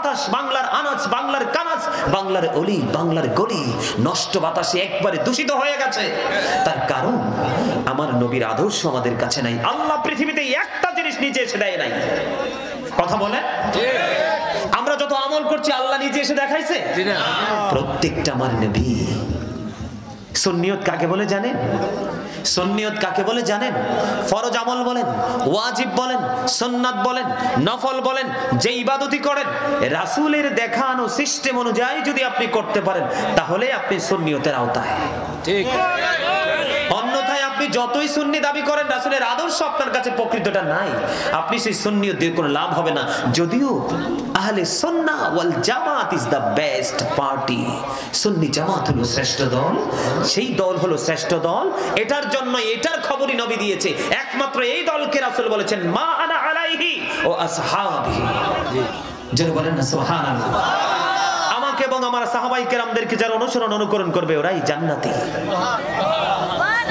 বাতাস, বাংলার আনাজ, বাংলার কানাজ, বাংলার অলি, বাংলার গলি নষ্ট বাতাসে একবারে দূষিত হয়ে গেছে। তার কারণ আমার নবীর আদর্শ আমাদের কাছে নাই। আল্লাহ পৃথিবীতে একটা জিনিস নিচে এসে দেয় নাই। কথা বলেন, আমরা যত আমল করছি আল্লাহ নিজে এসে দেখাইছে? প্রত্যেকটা আমার নবী। সুন্নিয়ত কাকে বলে জানেন? সুন্নিয়ত কাকে বলে জানেন? ফরজ আমল বলেন, ওয়াজিব বলেন, সুন্নাত বলেন, নফল বলেন, যে ইবাদতই করেন রাসূলের দেখানো সিস্টেম অনুযায়ী যদি আপনি করতে পারেন তাহলে আপনি সুন্নিয়তের আওতায়। ঠিক। অন্যথায় আপনি যতই সুন্নি দাবি করেন রাসূলের আদর্শ আপনার কাছে প্রকৃতটা নাই, আপনি সেই সুন্নিয়ত দিয়ে কোনো লাভ হবে না। যদিও আহলে সুন্নাহ ওয়াল জামাত ইজ দ্য বেস্ট পার্টি, সুন্নি জামাত হলো শ্রেষ্ঠ দল, সেই দল হলো শ্রেষ্ঠ দল। এটার জন্য এটার খবরই নবী দিয়েছে। একমাত্র এই দলকে রাসূল বলেছেন মা আনা আলাইহি ও আসহাবি। যারা বলেন না সুবহানাল্লাহ, আমাকে এবং আমার সাহাবায়ে কেরামদেরকে যারা অনুসরণ অনুকরণ করবে ওরাই জান্নাতি।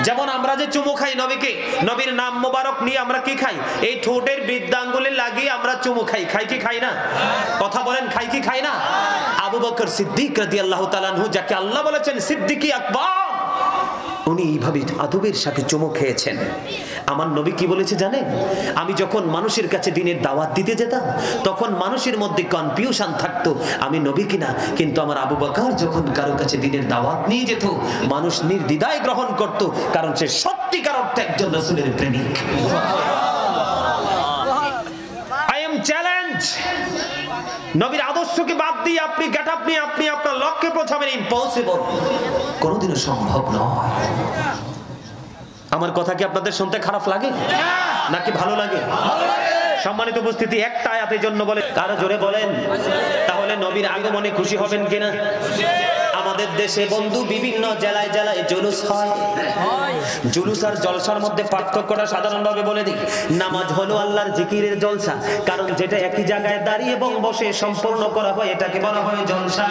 যেমন আমরা যে চুমু খাই নবীকে, নবীর নাম মোবারক নিয়ে আমরা কি খাই? এই ঠোঁটের বৃদ্ধাঙ্গুলে লাগিয়ে আমরা চুমু খাই। খাই কি খাই না? কথা বলেন, খাই কি খাই না? আবু বকর সিদ্দিক রাদিয়াল্লাহু তাআলা আনহু, যাকে আল্লাহ বলেছেন সিদ্দিকী আকবর, উনি এইভাবে আদবের সাথে চুমু খেয়েছেন। আমার নবী কি বলেছে জানেন? আমি যখন মানুষের কাছে দিনের দাওয়াত দিতে যেতাম তখন মানুষের মধ্যে কনফিউশন থাকতো আমি নবী কিনা, কিন্তু আমার আবু বকর যখন কারো কাছে দিনের দাওয়াত নিয়ে যেত মানুষ নির্দ্বিধায় গ্রহণ করত, কারণ সে সত্যিকার অর্থে একজন রাসূলের প্রেমিক। আই এম চ্যালেঞ্জ, নবীর আদর্শকে বাদ দিয়ে আপনি গেটআপ নিয়ে আপনি আপনার লক্ষ্যে পৌঁছাবেন, ইম্পসিবল, কোনোদিনও সম্ভব নয়। আমার কথা কি আপনাদের শুনতে খারাপ লাগে নাকি ভালো লাগে? সম্মানিত উপস্থিতি, একটা আয়াতের জন্য বলে কারো জোরে বলেন তাহলে নবীর আগমনে খুশি হবেন কিনা? আমাদের দেশে বন্ধু বিভিন্ন জেলায় জেলায় জুলুস হয়। জুলুস আর জলসার মধ্যে পার্থক্যটা সাধারণভাবে বলে দিই। নামাজ হলো আল্লাহর জিকিরের জলসা, কারণ যেটা একই জায়গায় দাঁড়িয়ে এবং বসে সম্পূর্ণ করা হয় এটাকে বলা হয় জলসা।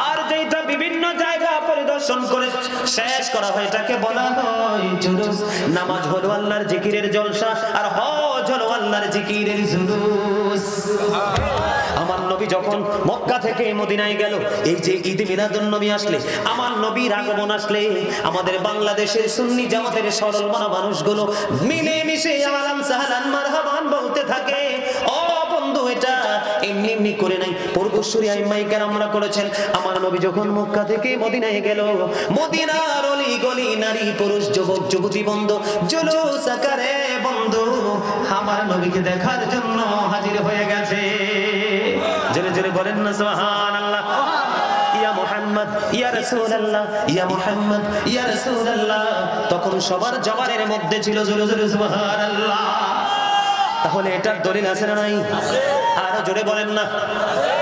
আর যেটা বিভিন্ন জায়গা পরিদর্শন করে শেষ করা হয় এটাকে বলা হয় জুলুস। নামাজ হলো আল্লাহর জিকিরের জলসা আর হজ হলো আল্লাহর জিকিরের জুলুস। আমার নবী যখন মক্কা থেকে মদিনায় গেল, এই যে ঈদ মিলাদুন নবী আসলে, আমার নবীর আগমন আসলে আমাদের বাংলাদেশের সুন্নি জামাতের সরল মনা মানুষগুলো মিলে মিশে আলাম সাহালান মারহাবান বলতে থাকে। ও বন্ধু, এটা এমনি এমনি করে নাই, পূর্বসূরি আইম্মায়ে কেরামরা করেছেন। আমার নবী যখন মক্কা থেকে মদিনায় গেল, মদিনার অলি গলি নারী পুরুষ যুবক যুবতী বন্ধু জুলুস আকারে বন্ধু আমার নবীকে দেখার জন্য হাজির হয়ে গেছে। জোরে জোরে বলেন না সুবহানাল্লাহ। ইয়া মুহাম্মদ ইয়া রাসূলুল্লাহ, ইয়া মুহাম্মদ ইয়া রাসূলুল্লাহ, তখন সবার জবানের মধ্যে ছিল জোরে জোরে সুবহানাল্লাহ। তাহলে এটার দলিল আছে না নাই? আরো জোরে বলেন না।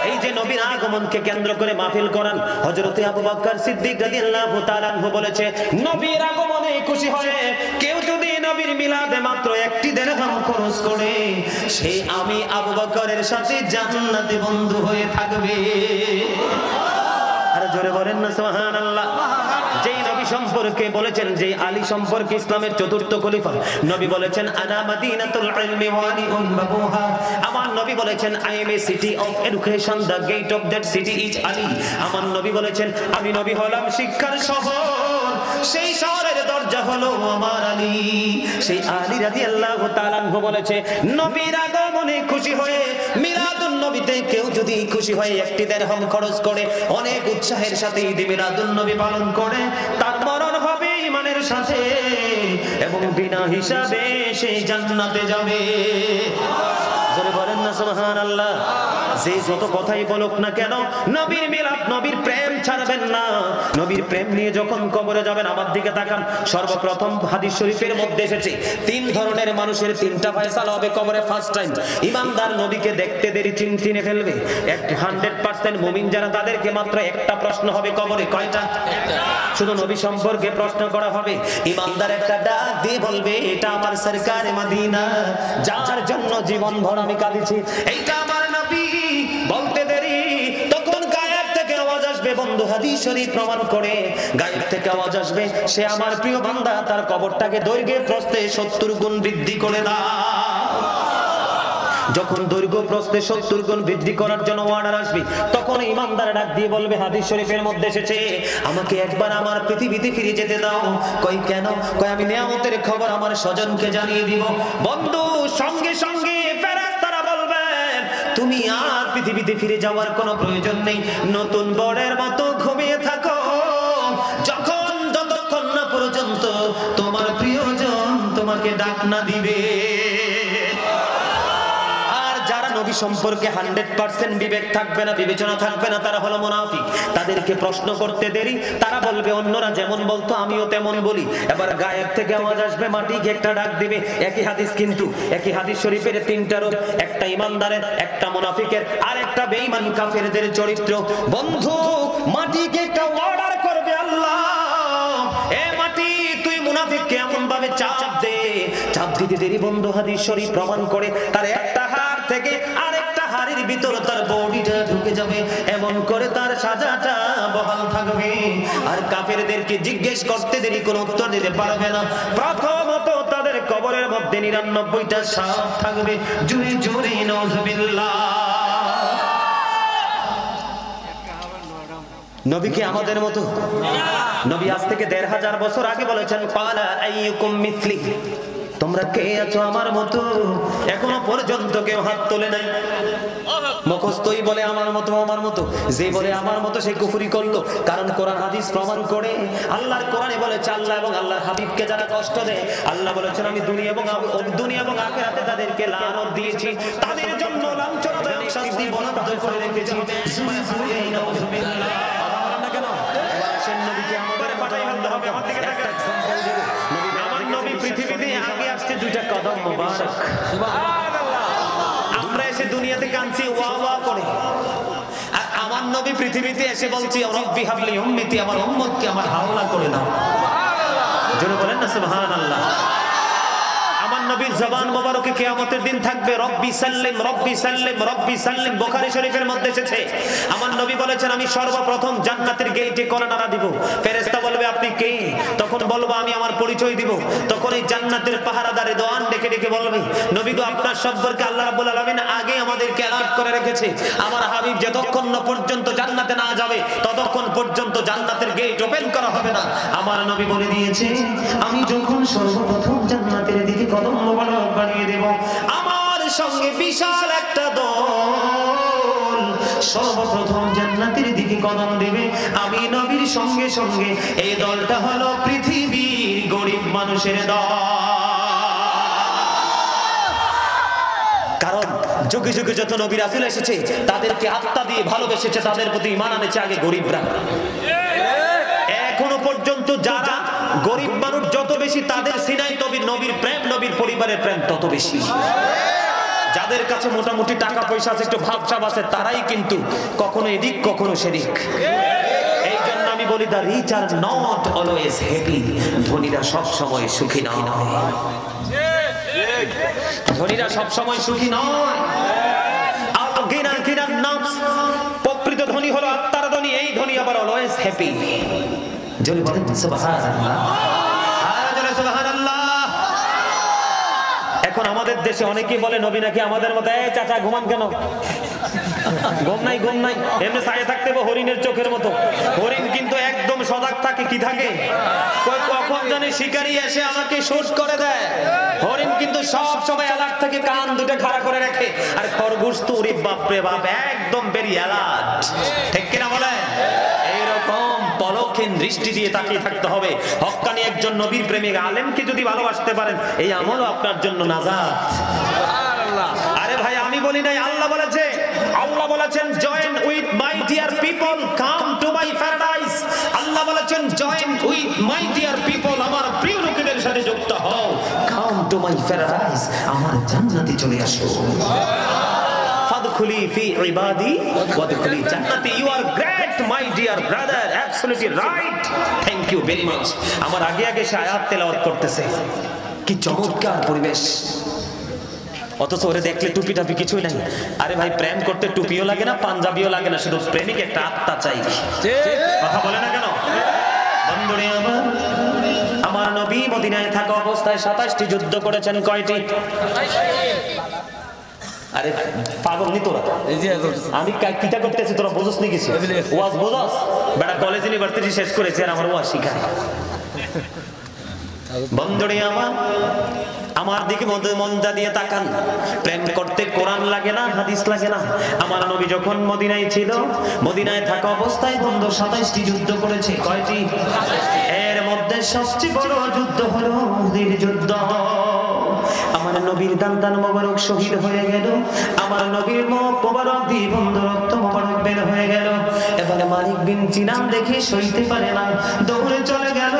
এই যে নবীর আগমনকে কেন্দ্র করে মাহফিল করান, হযরতে আবু বকর সিদ্দিক রাদিয়াল্লাহু তাআলা আনহু বলেছে নবীর আগমনে খুশি হয়ে কেউ যদি নবীর মিলাদে মাত্র একটি দিরহাম খরচ করে সে আমি আবু বকরের সাথে জান্নাতে বন্ধু হয়ে থাকবে। আর জোরে বলেন না সুবহানাল্লাহ। যেই নবী সম্পর্কে বলেছেন, যে আলী সম্পর্কে ইসলামের চতুর্থ খলিফা নবী বলেছেন আনা মাদিনাতুল ইলমি ওয়া আলিউন বাবুহা, আমার নবী বলেছেন I am a city of education, the gate of that city is Ali. আমার নবী বলেছেন আমি নবী হলাম শিক্ষার শহর, সেই শহরের দরজা হলো আমার আলী। সেই আলী রাদিয়াল্লাহু তাআলা আনহু বলেছে নবীর আগমনে খুশি হয়ে মিলাদুন নবীতে কেউ যদি খুশি হয় একটি দিরহাম খরচ করে অনেক উৎসাহের সাথে ঈদ মিলাদুন নবী পালন করে তার মরণ হবে ঈমানের সাথে এবং বিনা হিসাবে সে জান্নাতে যাবে। জোরে বলেন না সুবহানাল্লাহ। যে যত কথাই বলুক না কেন নবীর মিলাদ নবীর প্রেম ছাড়বেন না। নবীর প্রেম নিয়ে যখন কবরে যাবেন আমার দিকে তাকান, সর্বপ্রথম হাদিস শরীফের মধ্যে এসেছে তিন ধরনের মানুষের তিনটা ফয়সালা হবে কবরে। ফার্স্ট টাইম ঈমানদার নবীকে দেখতে দেরি চিনে ফেলবে। 100% মুমিন যারা তাদেরকে মাত্র একটা প্রশ্ন হবে কবরে। কয়টা? শুধু নবী সম্পর্কে প্রশ্ন করা হবে। ঈমানদার একটা ডাক দিয়ে বলবে এটা আমার সরকারে মদিনা যার জন্য জীবন ভর আমি কাঁদিছি, এইটা আমার নবী। বলতে দেরি তখন গায়েব থেকে আওয়াজ আসবে, বন্ধু হাদিস শরীফ প্রমাণ করে গায়েব থেকে আওয়াজ আসবে সে আমার প্রিয় বান্দা, তার কবরটাকে দৈর্ঘ্যে প্রস্থে 70 গুণ বৃদ্ধি করে দাও। যখন দৈর্ঘ্য প্রস্থে 70 গুণ বৃদ্ধি করার জন্য অর্ডার আসবে, তখন ইমানদার ডাক দিয়ে বলবে, হাদিস শরীফের মধ্যে এসেছে, আমাকে একবার আমার পৃথিবীতে ফিরে যেতে দাও। কই কেন? কই আমি নিয়ামতের খবর আমার স্বজনকে জানিয়ে দিব। বন্ধু, সঙ্গে সঙ্গে ফেরেশতারা বলবেন, তুমি আর পৃথিবীতে ফিরে যাওয়ার কোনো প্রয়োজন নেই, নতুন বরের মতো ঘুমিয়ে থাকো, যতক্ষণ না পর্যন্ত তোমার প্রিয়জন তোমাকে ডাক না দিবে। আর যারা নবী সম্পর্কে 100% বিবেক থাকবে না, বিবেচনা থাকবে না, তারা হলো মুনাফিক। তাদেরকে প্রশ্ন করতে দেরি, তারা বলবে অন্যরা যেমন বলতো আমিও তেমন বলি। এবার গায়েব থেকে আওয়াজ আসবে, মাটিকে একটা ডাক দিবে। একই হাদিস, কিন্তু একই হাদিস শরীফের 3টা রূপ, একটা ইমানদারের, একটা মুনাফিকের, আর একটা বেঈমান কাফেরদের চরিত্র। বন্ধু, মাটিকে একটা অর্ডার করবে আল্লাহ, এ মাটি তুই মুনাফিককে এমন ভাবে চাপ দে। চাপ দিতে দেরি বন্ধু, হাদিস শরীফ প্রমাণ করে তার একটা হাড় থেকে আরেকটা হাড়ের ভিতর তার বডিটা ঢুকে যাবে, এমন করে তার সাজাটা বহাল থাকবে। আর কাফেরদেরকে জিজ্ঞেস করতে দেরি কোনো উত্তর দিতে পারবে না। প্রথমত তাদের কবরের মধ্যে 99টা সাপ থাকবে। জুরে জুরে নাউজুবিল্লাহ। নবী কি আমাদের মতো? নবী আজ থেকে 1500 বছর আগে বলেছেন, ক্বালা আইয়ুকুম মিসলি, তোমরা কে আছো আমার মতো? এখনো পর্যন্ত কেউ হাত তোলে নাই। মুখস্থই বলে আমার মতো, আমার মতো। যে বলে আমার মতো সে কুফরি করলো। কারণ কোরআন হাদিস প্রমাণ করে, আল্লাহর কোরআনে বলেছে, আল্লাহ এবং আল্লাহর হাবিবকে যারা কষ্ট দেয়, আল্লাহ বলেছেন আমি দুনিয়া এবং আখিরাতে তাদেরকে লানত দিয়েছি, তাদের জন্য লাঞ্ছনাদায়ক শাস্তি বরাদ্দ করে রেখেছি। পৃথিবীতে আগে আসছে 2টা কদম মুবারক। আমরা এসে দুনিয়াতে কাঁদছি ওয়া ওয়া করে, আর আমার নবী পৃথিবীতে এসে বলছি, রব্বি হাবলি উম্মতি, আমার উম্মতকে আমার হাওলা করে দাও। জোরে বলেন না সুবহানাল্লাহ। আমার নবীর জবান মোবারকে কিয়ামতের দিন থাকবে রব্বি সাল্লিম, রব্বি সাল্লিম, রব্বি সাল্লিম। বুখারী শরীফের মধ্যে এসেছে, আমার নবী বলেছেন, আমি সর্বপ্রথম জান্নাতের গেটে কড়া নাড়া দিব। ফেরেশতা বলবে, আপনি কে? তখন বলবো, আমি আমার পরিচয় দিব। তখন এই জান্নাতের পাহারাদারে দোয়ান ডেকে ডেকে বলবে, নবী গো, আপনার সম্পর্কে আল্লাহ রাব্বুল আলামিন আগে আমাদেরকে অ্যালার্ট করে রেখেছে। আমার হাবিব যতক্ষণ না পর্যন্ত জান্নাতে না যাবে, ততক্ষণ পর্যন্ত জান্নাতের গেট ওপেন করা হবে না। আমার নবী বলে দিয়েছে, আমি যখন সর্বপ্রথম জান্নাতের দিকে কদম মোবারক বাড়িয়ে দেব, আমার সঙ্গে বিশাল একটা দল সর্বপ্রথম জান্নাতের দিকে কদম দেবে। আমি নবীর সঙ্গে সঙ্গে এই দলটা হলো পৃথিবীর গরিব মানুষের দল। কারণ যুগে যুগে যত নবী রাসূল এসেছে, তাদেরকে আত্মা দিয়ে ভালোবেসেছে, তাদের প্রতি ঈমান আনেছে আগে গরিবরা। এখনো পর্যন্ত যারা গরিব মানুষ যত বেশি, তাদের সিনাই নবীর প্রেম, নবীর পরিবারের প্রেম তত বেশি। যাদের কাছে মোটামুটি টাকা পয়সা আছে, একটু ভাবসাব আছে, তারাই কিন্তু কখনো এদিক কখনো সেদিক। এই জন্য আমি বলি, the rich are not always happy. ধনীরা সব সময় সুখী নয়, ধনীরা সব সময় সুখী নয়। প্রকৃত ধনী হলো আত্মার ধনী, এই ধনী আবার অলওয়েজ হ্যাপি। জোরে বলেন সুবহানাল্লাহ, সুবহানাল্লাহ। এখন আমাদের দেশে অনেকেই বলে, নবী নাকি আমাদের মতো। এই চাচা, ঘুমান কেন? ঘুম নাই, ঘুম নাই, এমনি সাজে থাকতে হবে হরিণের চোখের মতো। হরিণ কিন্তু একদম সজাগ থাকে। কি থাকে? কখন জানি শিকারী এসে আমাকে শুট করে দেয়। হরিণ কিন্তু সব সময় অ্যালার্ট থেকে কান দুটো খাড়া করে রাখে। আর খরগোশ তো ওরে বাপ রে বাপ, একদম বেরি অ্যালার্ট। ঠিক কিনা বলেন? এইরকম পলক্ষীন দৃষ্টি দিয়ে তাকিয়ে থাকতে হবে। হক্কানি একজন নবীর প্রেমিক আলেমকে যদি ভালোবাসতে পারেন, এই আমলও আপনার জন্য নাজাত। আরে ভাই, আমি বলি নাই, আল্লাহ বলেছে। আল্লাহ বলেছেন, join with my dear people, come to my paradise. Allah বলেছেন, join with my dear people, আমার প্রিয় লোকেদের সাথে যুক্ত হও। কাম টু মাই প্যারাডাইস, আমার জান্নাতে চলে আসো। ফাদখুলি ফি ইবাদি ওয়াদখুলি জান্নাতি। You are great my dear brother, absolutely right, thank you very much. আমার আগে আগে সে আয়াত তেলাওয়াত করতেছে। কি চমৎকার পরিবেশ। অথচ ওরে দেখলে টুপি টাপি কিছুই নাই। আরে ভাই, প্রেম করতে টুপিও লাগে না, পাঞ্জাবিও লাগে না, শুধু প্রেমিক একটা আত্মা চাই। কথা বলে না কেন? বন্ধুরে আমার নবী মদিনায় থাকা অবস্থায় 27টি যুদ্ধ করেছেন। কয়টি? আরে পাগল নি তোরা, আমি কিটা করতেছি তোরা বুঝছ নি কিছু? ওয়াজ বুঝস? বেটা কলেজ ইউনিভার্সিটি শেষ করেছে আর আমার ওয়াজ শিখায়। বন্ধুরে আমার দিকে মনটা দিয়ে তাকান। প্রেম করতে কোরআন লাগে না, হাদিস লাগে না। আমার নবী যখন মদিনায় ছিল, মদিনায় থাকা অবস্থায় বন্ধু 27টি যুদ্ধ করেছে। কয়টি? এর মধ্যে সবচেয়ে বড় যুদ্ধ হলো উহুদের যুদ্ধ। আমার নবীর দান মোবারক শহীদ হয়ে গেল, আমার নবীর মুখ মোবারক দিয়ে বন্ধু রক্ত মোবারক বের হয়ে গেল। এবারে মালিক বিন সিনান দেখে সইতে পারে না, দৌড়ে চলে গেল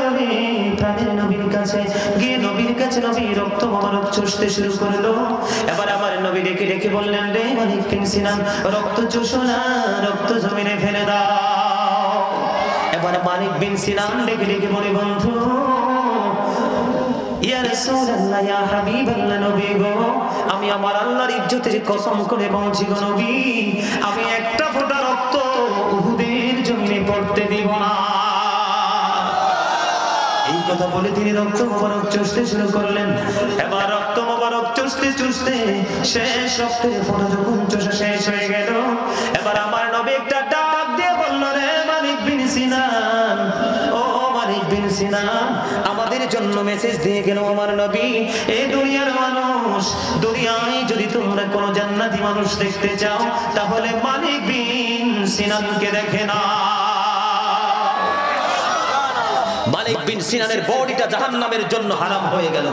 প্রাণের নবীর কাছে। গিয়ে নবীর কাছে নবীর রক্ত মোবারক চুষতে শুরু করলো। এবার আমার নবী ডেকে ডেকে বললেন, রে মালিক বিন সিনান, রক্ত চুষো না, রক্ত জমিনে ফেলে দাও। এবার মালিক বিন সিনান ডেকে ডেকে বলে, বন্ধু ইয়া রাসূলুল্লাহ, ইয়া হাবিবাল্লাহ, নবী গো, আমি আমার আল্লাহর ইজ্জতের কসম করে বলছি গো নবী, আমি একটা ফোঁটা রক্ত উহুদের জমিনে পড়তে দিব না। এই কথা বলে তিনি রক্ত মোবারক চুষতে শুরু করলেন। এবার রক্ত মোবারক চুষতে চুষতে শেষ রক্তের ফোঁটা যখন চুষা শেষ হয়ে গেল, এবার আমার নবী একটা ডাক দিয়ে বলল, রে মালিক বিন সিনান, ও মালিক বিন সিনান, আমাদের জন্য মেসেজ দিয়ে গেল আমার নবী, এই দুনিয়ার মানুষ, দুনিয়ায় যদি তোমরা কোনো জান্নাতি মানুষ দেখতে চাও তাহলে মালিক বিন সিনানকে দেখে না। মালিক বিন সিনানের বডিটা জাহান্নামের জন্য হারাম হয়ে গেল।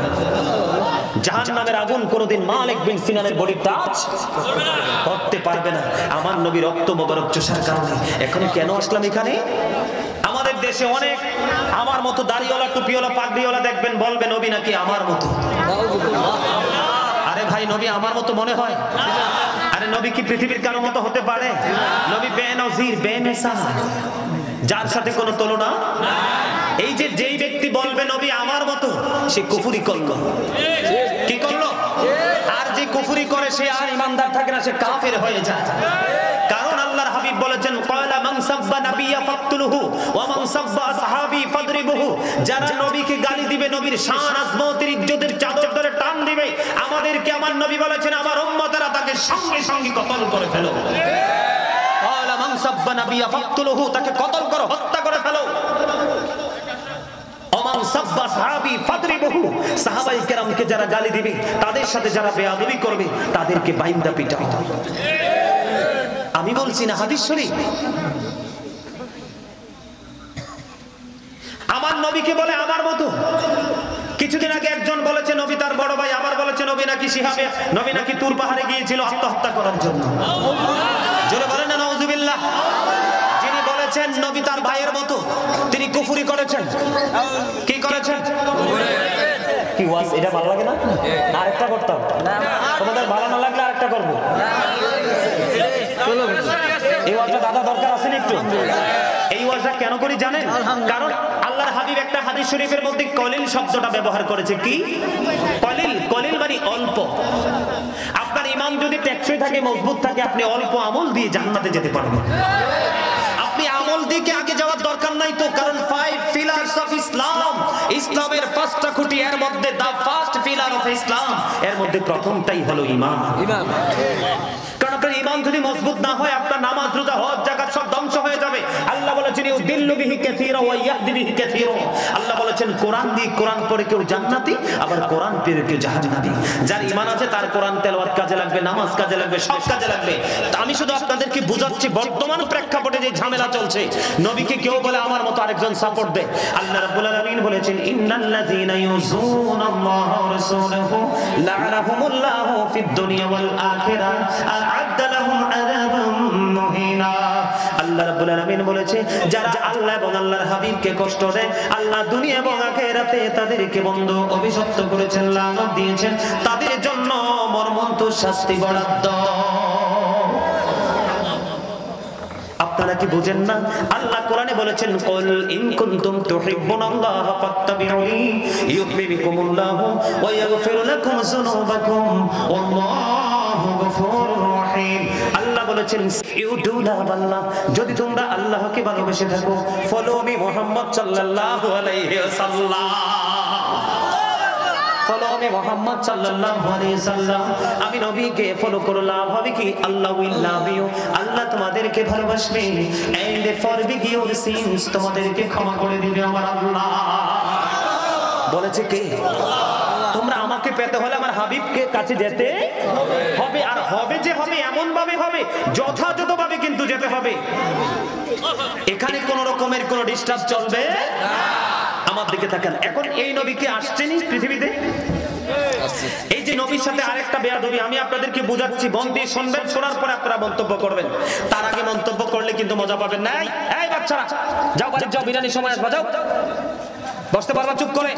জাহান্নামের আগুন কোনোদিন মালিক বিন সিনানের বডি টাচ করতে পারবে না আমার নবী রক্ত মোবারক চোষার কারণে। এখন কেন আসলাম এখানে? আমাদের দেশে অনেক আমার মতো দাড়িওয়ালা, টুপিওয়ালা, পাগড়িওয়ালা দেখবেন, বলবে নবী নাকি আমার মতো। আরে ভাই, নবী আমার মতো মনে হয়? আরে নবী কি পৃথিবীর কারো মতো হতে পারে? নবী বেনজির, বেমিসাল, যার সাথে কোনো তুলনা। এই যে যেই ব্যক্তি বলবে নবী আমার মতো, সে কুফরি করলো। কি করলো? আর যে কুফরি করে সে আর ইমানদার থাকে না, সে কাফের হয়ে যায়। কারণ আল্লাহর হাবিব বলেছেন, ক্বালা মান সাব্বা নাবিয়্যা ফাকতুলহু ওয়া মান সাব্বা আসহাবী ফাদরিবুহু, যারা নবীকে গালি দিবে, নবীর শান আজমতের ইজ্জতের চাদর ধরে টান দিবে, আমাদেরকে আমার নবী বলেছেন আমার উম্মতেরা তাকে সঙ্গে সঙ্গে কতল করে ফেলো। ক্বালা মান সাব্বা নাবিয়্যা ফাকতুলহু, তাকে কতল করো, হত্যা করে ফেলো। ওমান সাব্বা সাহাবী ফাদরিবুহু, সাহাবায়ে কেরামকে যারা গালি দিবে, তাদের সাথে যারা বেয়াদবি করবে, তাদেরকে বাইন্দা পিটাও। আমি বলছি না, হাদিস শরীফ। আমার নবীকে বলে আমার মতো। কিছুদিন আগে একজন বলেছে নবী তার বড় ভাই, আবার বলেছে নবী নাকি শিহাবে, নবী নাকি তুর পাহাড়ে গিয়েছিল আত্মহত্যা করার জন্য। জোরে বলেন না নাউযুবিল্লাহ। যিনি বলেছেন নবী তার ভাইয়ের মতো, তিনি কুফরি করেছেন। কি করেছেন? কি ওয়াজ? এটা ভালো লাগে না? আরেকটা করতাম। তোমাদের ভালো না লাগলে আরেকটা করবো। এই ওয়াজটা দাদা দরকার আছে না একটু? এই ওয়াজটা কেন করি জানেন? কারণ আল্লাহর হাবিব একটা হাদিস শরীফের মধ্যে কলিল শব্দটা ব্যবহার করেছে। কি কলিল? কলিল মানে অল্প। আপনার ঈমান যদি টেকসই থাকে, মজবুত থাকে, আপনি অল্প আমল দিয়ে জান্নাতে যেতে পারবেন। আপনি আমল দিয়ে আগে যাওয়ার দরকার নাই তো, কারণ 5 pillars of Islam, ইসলামের 5টা খুঁটি, এর মধ্যে the first pillar of Islam, এর মধ্যে প্রথমটাই হলো ঈমান। কারণ আপনার ঈমান যদি মজবুত না হয়, আপনার নামাজ, রোজা, হজ, যাকাত সব ধ্বংস হয়ে যাবে। আল্লাহ বলেছেন ইউদিল্লু বিহি কাসীরা ওয়া ইয়াহদি বিহি কাসীরা। আল্লাহ বলেছেন কোরআন দিয়ে, কোরআন পড়ে কেউ জান্নাতি, আবার কোরআন পড়ে কেউ জাহান্নামী। যার ঈমান আছে তার কোরআন তেলাওয়াত কাজে লাগবে, নামাজ কাজে লাগবে, সব কাজে লাগবে। আমি শুধু আপনাদেরকে বুঝাচ্ছি বর্তমান প্রেক্ষাপটে যে ঝামেলা চলছে। নবীকে কেউ বলে আমার মতো, আরেকজন সাপোর্ট দেয়। আল্লাহ রাব্বুল আলামিন বলেছেন ইন্নাল্লাযীনা ইউযুনাল্লাহা ওয়া রাসূলাহু লা'নাহুমুল্লাহু ফিদ দুনিয়া ওয়াল আখিরাহ আ'আদ্দা লাহুম আযাবাম মুহিনা। আল্লাহ রাব্বুল আলামিন বলেছে, যারা আল্লাহ এবং আল্লাহর হাবিবকে কষ্ট দেয়, আল্লাহ দুনিয়া এবং আখিরাতে তাদেরকে বন্ধ অভিশপ্ত করেছেন, লানত দিয়েছেন, তাদের জন্য মর্মন্তুদ শাস্তি বরাদ্দ। আপনারা কি বুঝেন না? আল্লাহ কোরআনে বলেছেন, কুল ইন কুনতুম তুহিব্বুনাল্লাহা ফাত্তাবিউনি ইউহিব্বুকুমুল্লাহু ওয়া ইয়াগফির লাকুম যুনুবাকুম ওয়াল্লাহু গফুরুর রহিম। আল্লাহ বলেছেন, ইউ ডু লাভ আল্লাহ, যদি তোমরা আল্লাহকে ভালোবেসে থাকো, ফলো মি মুহাম্মদ সাল্লাল্লাহু আলাইহি ওয়াসাল্লাম। ফলো মি মুহাম্মদ সাল্লাল্লাহু আলাইহি সাল্লাম, আমি নবীকে ফলো করো, লাভ হবে কি? আল্লাহ উইল লাভ ইউ, আল্লাহ তোমাদেরকে ভালোবাসবে, এন্ড ফরগিভ ইউর সিনস, তোমাদেরকে ক্ষমা করে দিবে আমার আল্লাহ। বলেছে কে? তোমরা আমাকে পেতে হলে আমার হাবিবকে কাছে যেতে হবে, আর হবে যে হবে এমন ভাবে হবে, যথাযথভাবে কিন্তু যেতে হবে। এখানে কোন রকমের কোন ডিস্টার্ব চলবে না। আমার দিকে তাকান, এখন এই নবীকে আসছেনই পৃথিবীতে, এই যে নবীর সাথে আরেকটা বেয়াদবি আমি আপনাদেরকে বুঝাচ্ছি, মন দিয়ে শুনবেন, শোনার পরে আপনারা মন্তব্য করবেন। তার আগে মন্তব্য করলে কিন্তু মজা পাবেন না। এই বাচ্চারা যাও বাড়ি যাও, বিরিয়ানির সময় আসবা, যাও বসতে পারবা চুপ করে।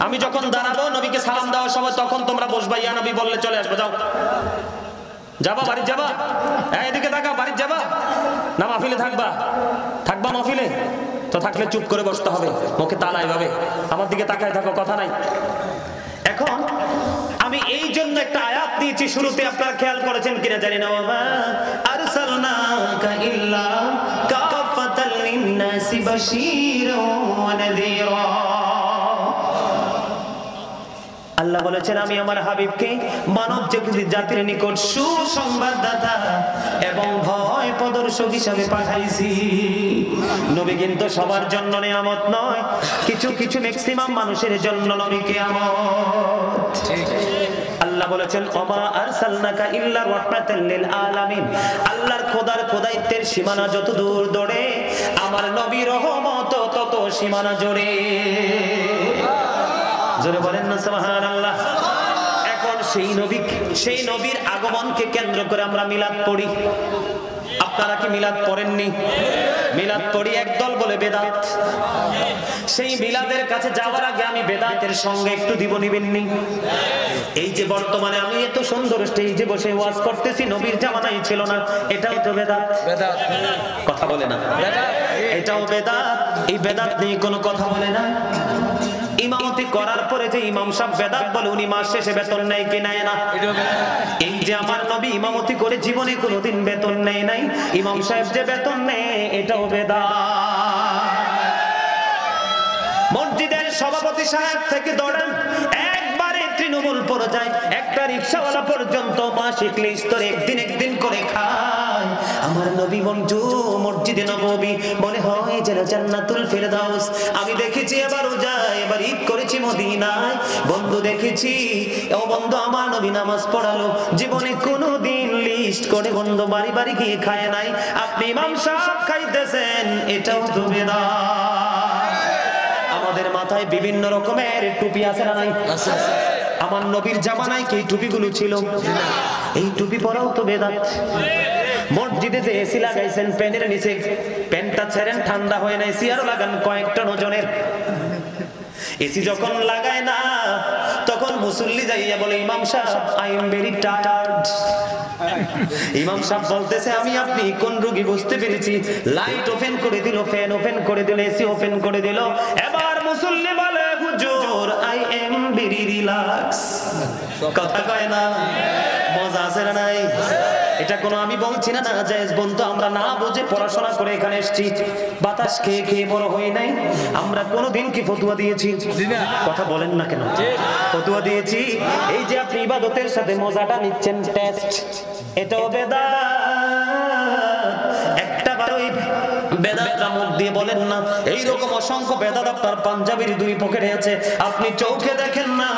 আমি যখন দাঁড়াবো নবীকে সালাম দেওয়ার সময় তখন তোমরা বসবা, ইয়া নবী বললে চলে আসবে, যাও যাবা বাড়ি যাবা, এদিকে তাকাও, বাড়ি যাবা না মাহফিলে থাকবা? থাকবা মাহফিলে তো, থাকলে চুপ করে বসতে হবে, মুখে তালা এভাবে, আমার দিকে তাকায় থাকো, কথা নাই। এখন আমি এই জন্য একটা আয়াত দিয়েছি শুরুতে, আপনারা খেয়াল করেছেন কিনা জানি না, ওয়া আরসালনাকা ইল্লা কাফাতাল লিন-নাসি বাশীরাও ওয়া নাযীরা। আল্লাহ বলেছেন আমি আমার হাবিবকে মানব জাতির নিকট সুসংবাদদাতা এবং ভয় প্রদর্শক হিসেবে পাঠাইছি। নবী কিন্তু সবার জন্য নিয়ামত নয়, কিছু কিছু ম্যাক্সিমাম মানুষের জন্য নবী কিয়ামত। আল্লাহ বলেছেন ওমা আরসালনাকা ইল্লা রাহমাতাল লিল আলামিন, আল্লাহর খোদাইত্বের সীমানা যত দূর দৌড়ে, আমার নবীর রহমত তত সীমানা জোরে। জোরে বলেন না সুবহানাল্লাহ। এখন সেই নবীর আগমনকে কেন্দ্র করে আমরা মিলাদ পড়ি। আপনারা কি মিলাদ পড়েননি? মিলাদ পড়ি একদল বলে বেদাত। সেই মিলাদের কাছে যাওয়ার আগে আমি বেদাতের সঙ্গে একটু দিব, নিবেননি? এই যে বর্তমানে আমি এত সুন্দর স্টেজে বসে ওয়াজ করতেছি, নবীর জামানায় ছিল না, এটাও তো বেদাত। কথা বলে না, এটাও বেদাত। এই বেদাত নিয়ে কোনো কথা বলে না। ইমামতি করার পরে যে ইমাম সাহেব বেদাত বলে, উনি মাস শেষে বেতন নেয় কি নেয় না? এই যে আমার নবী ইমামতি করে জীবনে কোনোদিন বেতন নেয় নাই, ইমাম সাহেব যে বেতন নেয় এটাও বেদাত। মসজিদের সভাপতি সাহেব থেকে ধরেন একবারে তৃণমূল পর্যায়ে একটা রিকশাওয়ালা পর্যন্ত মাসিক লিস্ট ধরে একদিন করে খায়। আমার নবী মসজিদে নববী মনে হয় যেন জান্নাতুল ফেরদাউস। আমি দেখেছি এবারও যাই, এবার ঈদ করেছি মদিনায়, বন্ধু দেখেছি ও বন্ধু আমার নবী নামাজ পড়ালো, জীবনে কোনোদিন লিস্ট করে বন্ধু বাড়ি বাড়ি গিয়ে খায় নাই। আপনি ইমাম সাহেব খাইতেছেন, এটাও তো বেদাত। আমাদের মাথায় বিভিন্ন রকমের টুপি আছে না নাই? আমার নবীর জামানায় কি টুপিগুলো ছিল? এই টুপি পরাও তো বেদাত। মসজিদে যে এসি লাগাইছেন, প্যানের নিচে প্যান্টটা ছেড়েন, ঠান্ডা হয় না, এসি আরো লাগান কয়েকটা ওজনের। এসি যখন লাগায় না তখন মুসল্লি যাইয়া বলে ইমাম সাহেব আই এম ভেরি টায়ার্ড। ইমাম সাহেব বলতেছে আমি আপনি কোন রোগী বুঝতে পেরেছি। লাইট ওপেন করে দিল, ফ্যান ওপেন করে দিল, এসি ওপেন করে দিল। এবার মুসল্লি বলে হুজুর আই এম ভেরি রিল্যাক্স। কথা কয় না? মজা আছে না নাই? এটা কোনো আমি বলছি না না জায়েজ, বন্ধু আমরা না বুঝে পড়াশোনা করে এখানে এসেছি, বাতাস খেয়ে খেয়ে বড় হই নাই। আমরা কোনোদিন কি ফতুয়া দিয়েছি? কথা বলেন না কেন? ফতুয়া দিয়েছি। এই যে আপনি ইবাদতের সাথে মজাটা নিচ্ছেন, টেস্ট, এটাও বেদাত। একটা বারই বেদাতরা মুখ দিয়ে বলেন না। এইরকম অসংখ্য বেদাত আপনার পাঞ্জাবির দুই পকেটে আছে, আপনি চোখে দেখেন না।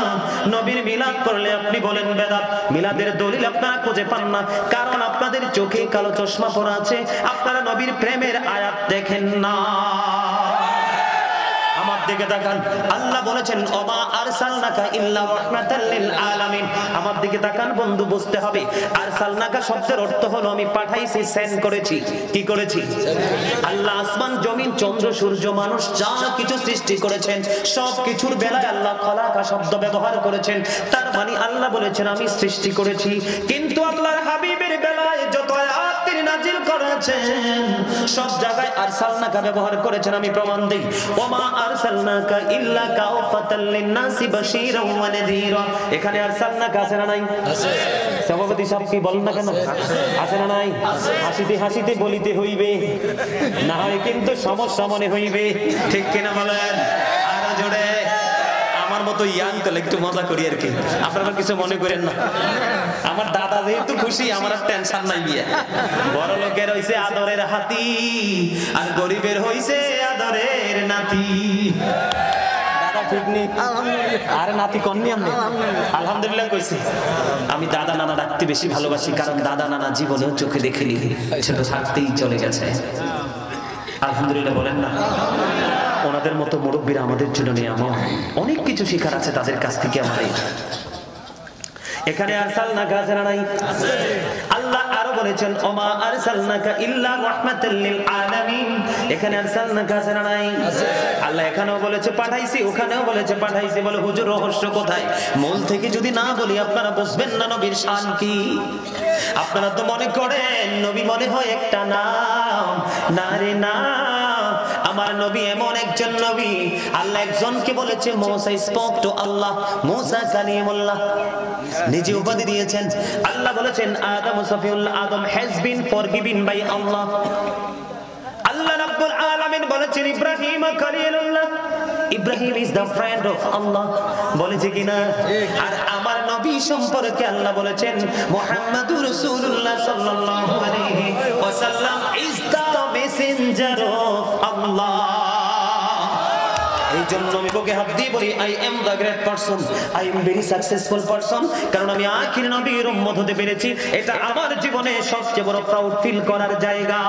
নবীর মিলাদ করলে আপনি বলেন বেদাত, মিলাদের দলিল আপনারা খুঁজে পান না, কারণ আপনাদের চোখে কালো চশমা পরা আছে, আপনারা নবীর প্রেমের আয়াত দেখেন না। আমার দিকে তাকান, আল্লাহ বলেছেন ওমা আরসালনাকা ইল্লা রাহমাতাল লিল আলামিন। আমার দিকে তাকান বন্ধু, বুঝতে হবে আরসালনাকা শব্দের অর্থ হলো আমি পাঠাইছি, সেন্ড করেছি। কি করেছি? আল্লাহ আসমান জমিন চন্দ্র সূর্য মানুষ যা কিছু সৃষ্টি করেছেন সব কিছুর বেলায় আল্লাহ খলাকা শব্দ ব্যবহার করেছেন। তার মানে আল্লাহ বলেছেন আমি সৃষ্টি করেছি। কিন্তু আল্লাহর হাবিবের বেলায় যত আয়াত তিনি নাজিল করেছেন সব জায়গায় আরসালনাকা ব্যবহার করেছেন। আমি প্রমাণ দেই, ওমা আরসালনাকা ইল্লা কাফাতাল লিন-নাসি বাশীরাও ওয়া নাযীরা। এখানে আরসালনাকা আছে না নাই? আছে। সভাপতি সাহেব কি বলেন না কেন? আছে না নাই? হাসিতে হাসিতে বলিতে হইবে, না হয় কিন্তু সমস্যা মনে হইবে। ঠিক কিনা বলেন? আরো জোরে। আমার মতো ইয়াং তাহলে একটু মজা করি আর কি, আপনারা কিছু মনে করেন না। আমার দাদা যেহেতু খুশি, আমার আর টেনশন নাই বিয়ে। বড় লোকের হইছে আদরের হাতি, আর গরিবের হইছে আদরের নাতি। দাদা ঠিক নেই, আরে নাতি কননি আমি আলহামদুলিল্লাহ কইছি। আমি দাদা নানা ডাকতে বেশি ভালোবাসি, কারণ দাদা নানা জীবনেও চোখে দেখিনি, ছোট থাকতেই চলে গেছে। আলহামদুলিল্লাহ বলেন না। ওনাদের মতো মুরব্বীরা আমাদের জন্য নিয়ামত, অনেক কিছু শেখার আছে তাদের কাছ থেকে আমাদের। এখানে আরসালনাকা আছে না নাই? আল্লাহ আরো বলেছেন ওমা আরসালনাকা ইল্লা রাহমাতাল লিল আলামিন। এখানে আরসালনাকা আছে না নাই? আল্লাহ এখানেও বলেছে পাঠাইছি, ওখানেও বলেছে পাঠাইছি। বলে হুজুর রহস্য কোথায়? মূল থেকে যদি না বলি আপনারা বুঝবেন না নবীর শান কি। আপনারা তো মনে করেন নবী মনে হয় একটা নাম, না রে না। আমার নবী এমন একজন নবী, আল্লাহ একজনকে বলেছে মুসা স্পোক টু আল্লাহ, মুসা কালিমুল্লাহ, নিজে উপাধি দিয়েছেন। আল্লাহ বলেছেন Adam Safiullah, Adam has been forgiven by Allah. Allah Rabbul Alamin বলেছেন Ibrahim Khalilullah, Ibrahim is the friend of Allah, বলেছে কিনা? আর আমার নবী সম্পর্কে আল্লাহ বলেছেন মুহাম্মাদুর রাসূলুল্লাহ সাল্লাল্লাহু আলাইহি ওয়াসাল্লাম ইজ দা মেসেঞ্জার অফ আল্লাহ। এই জন্য আমি বুকে হাত দিয়ে বলি I am the great person, I am very successful person, কারণ আমি আখির নবীর উম্মত হতে পেরেছি। এটা আমার জীবনে সবচেয়ে বড় প্রাউড ফিল করার জায়গা,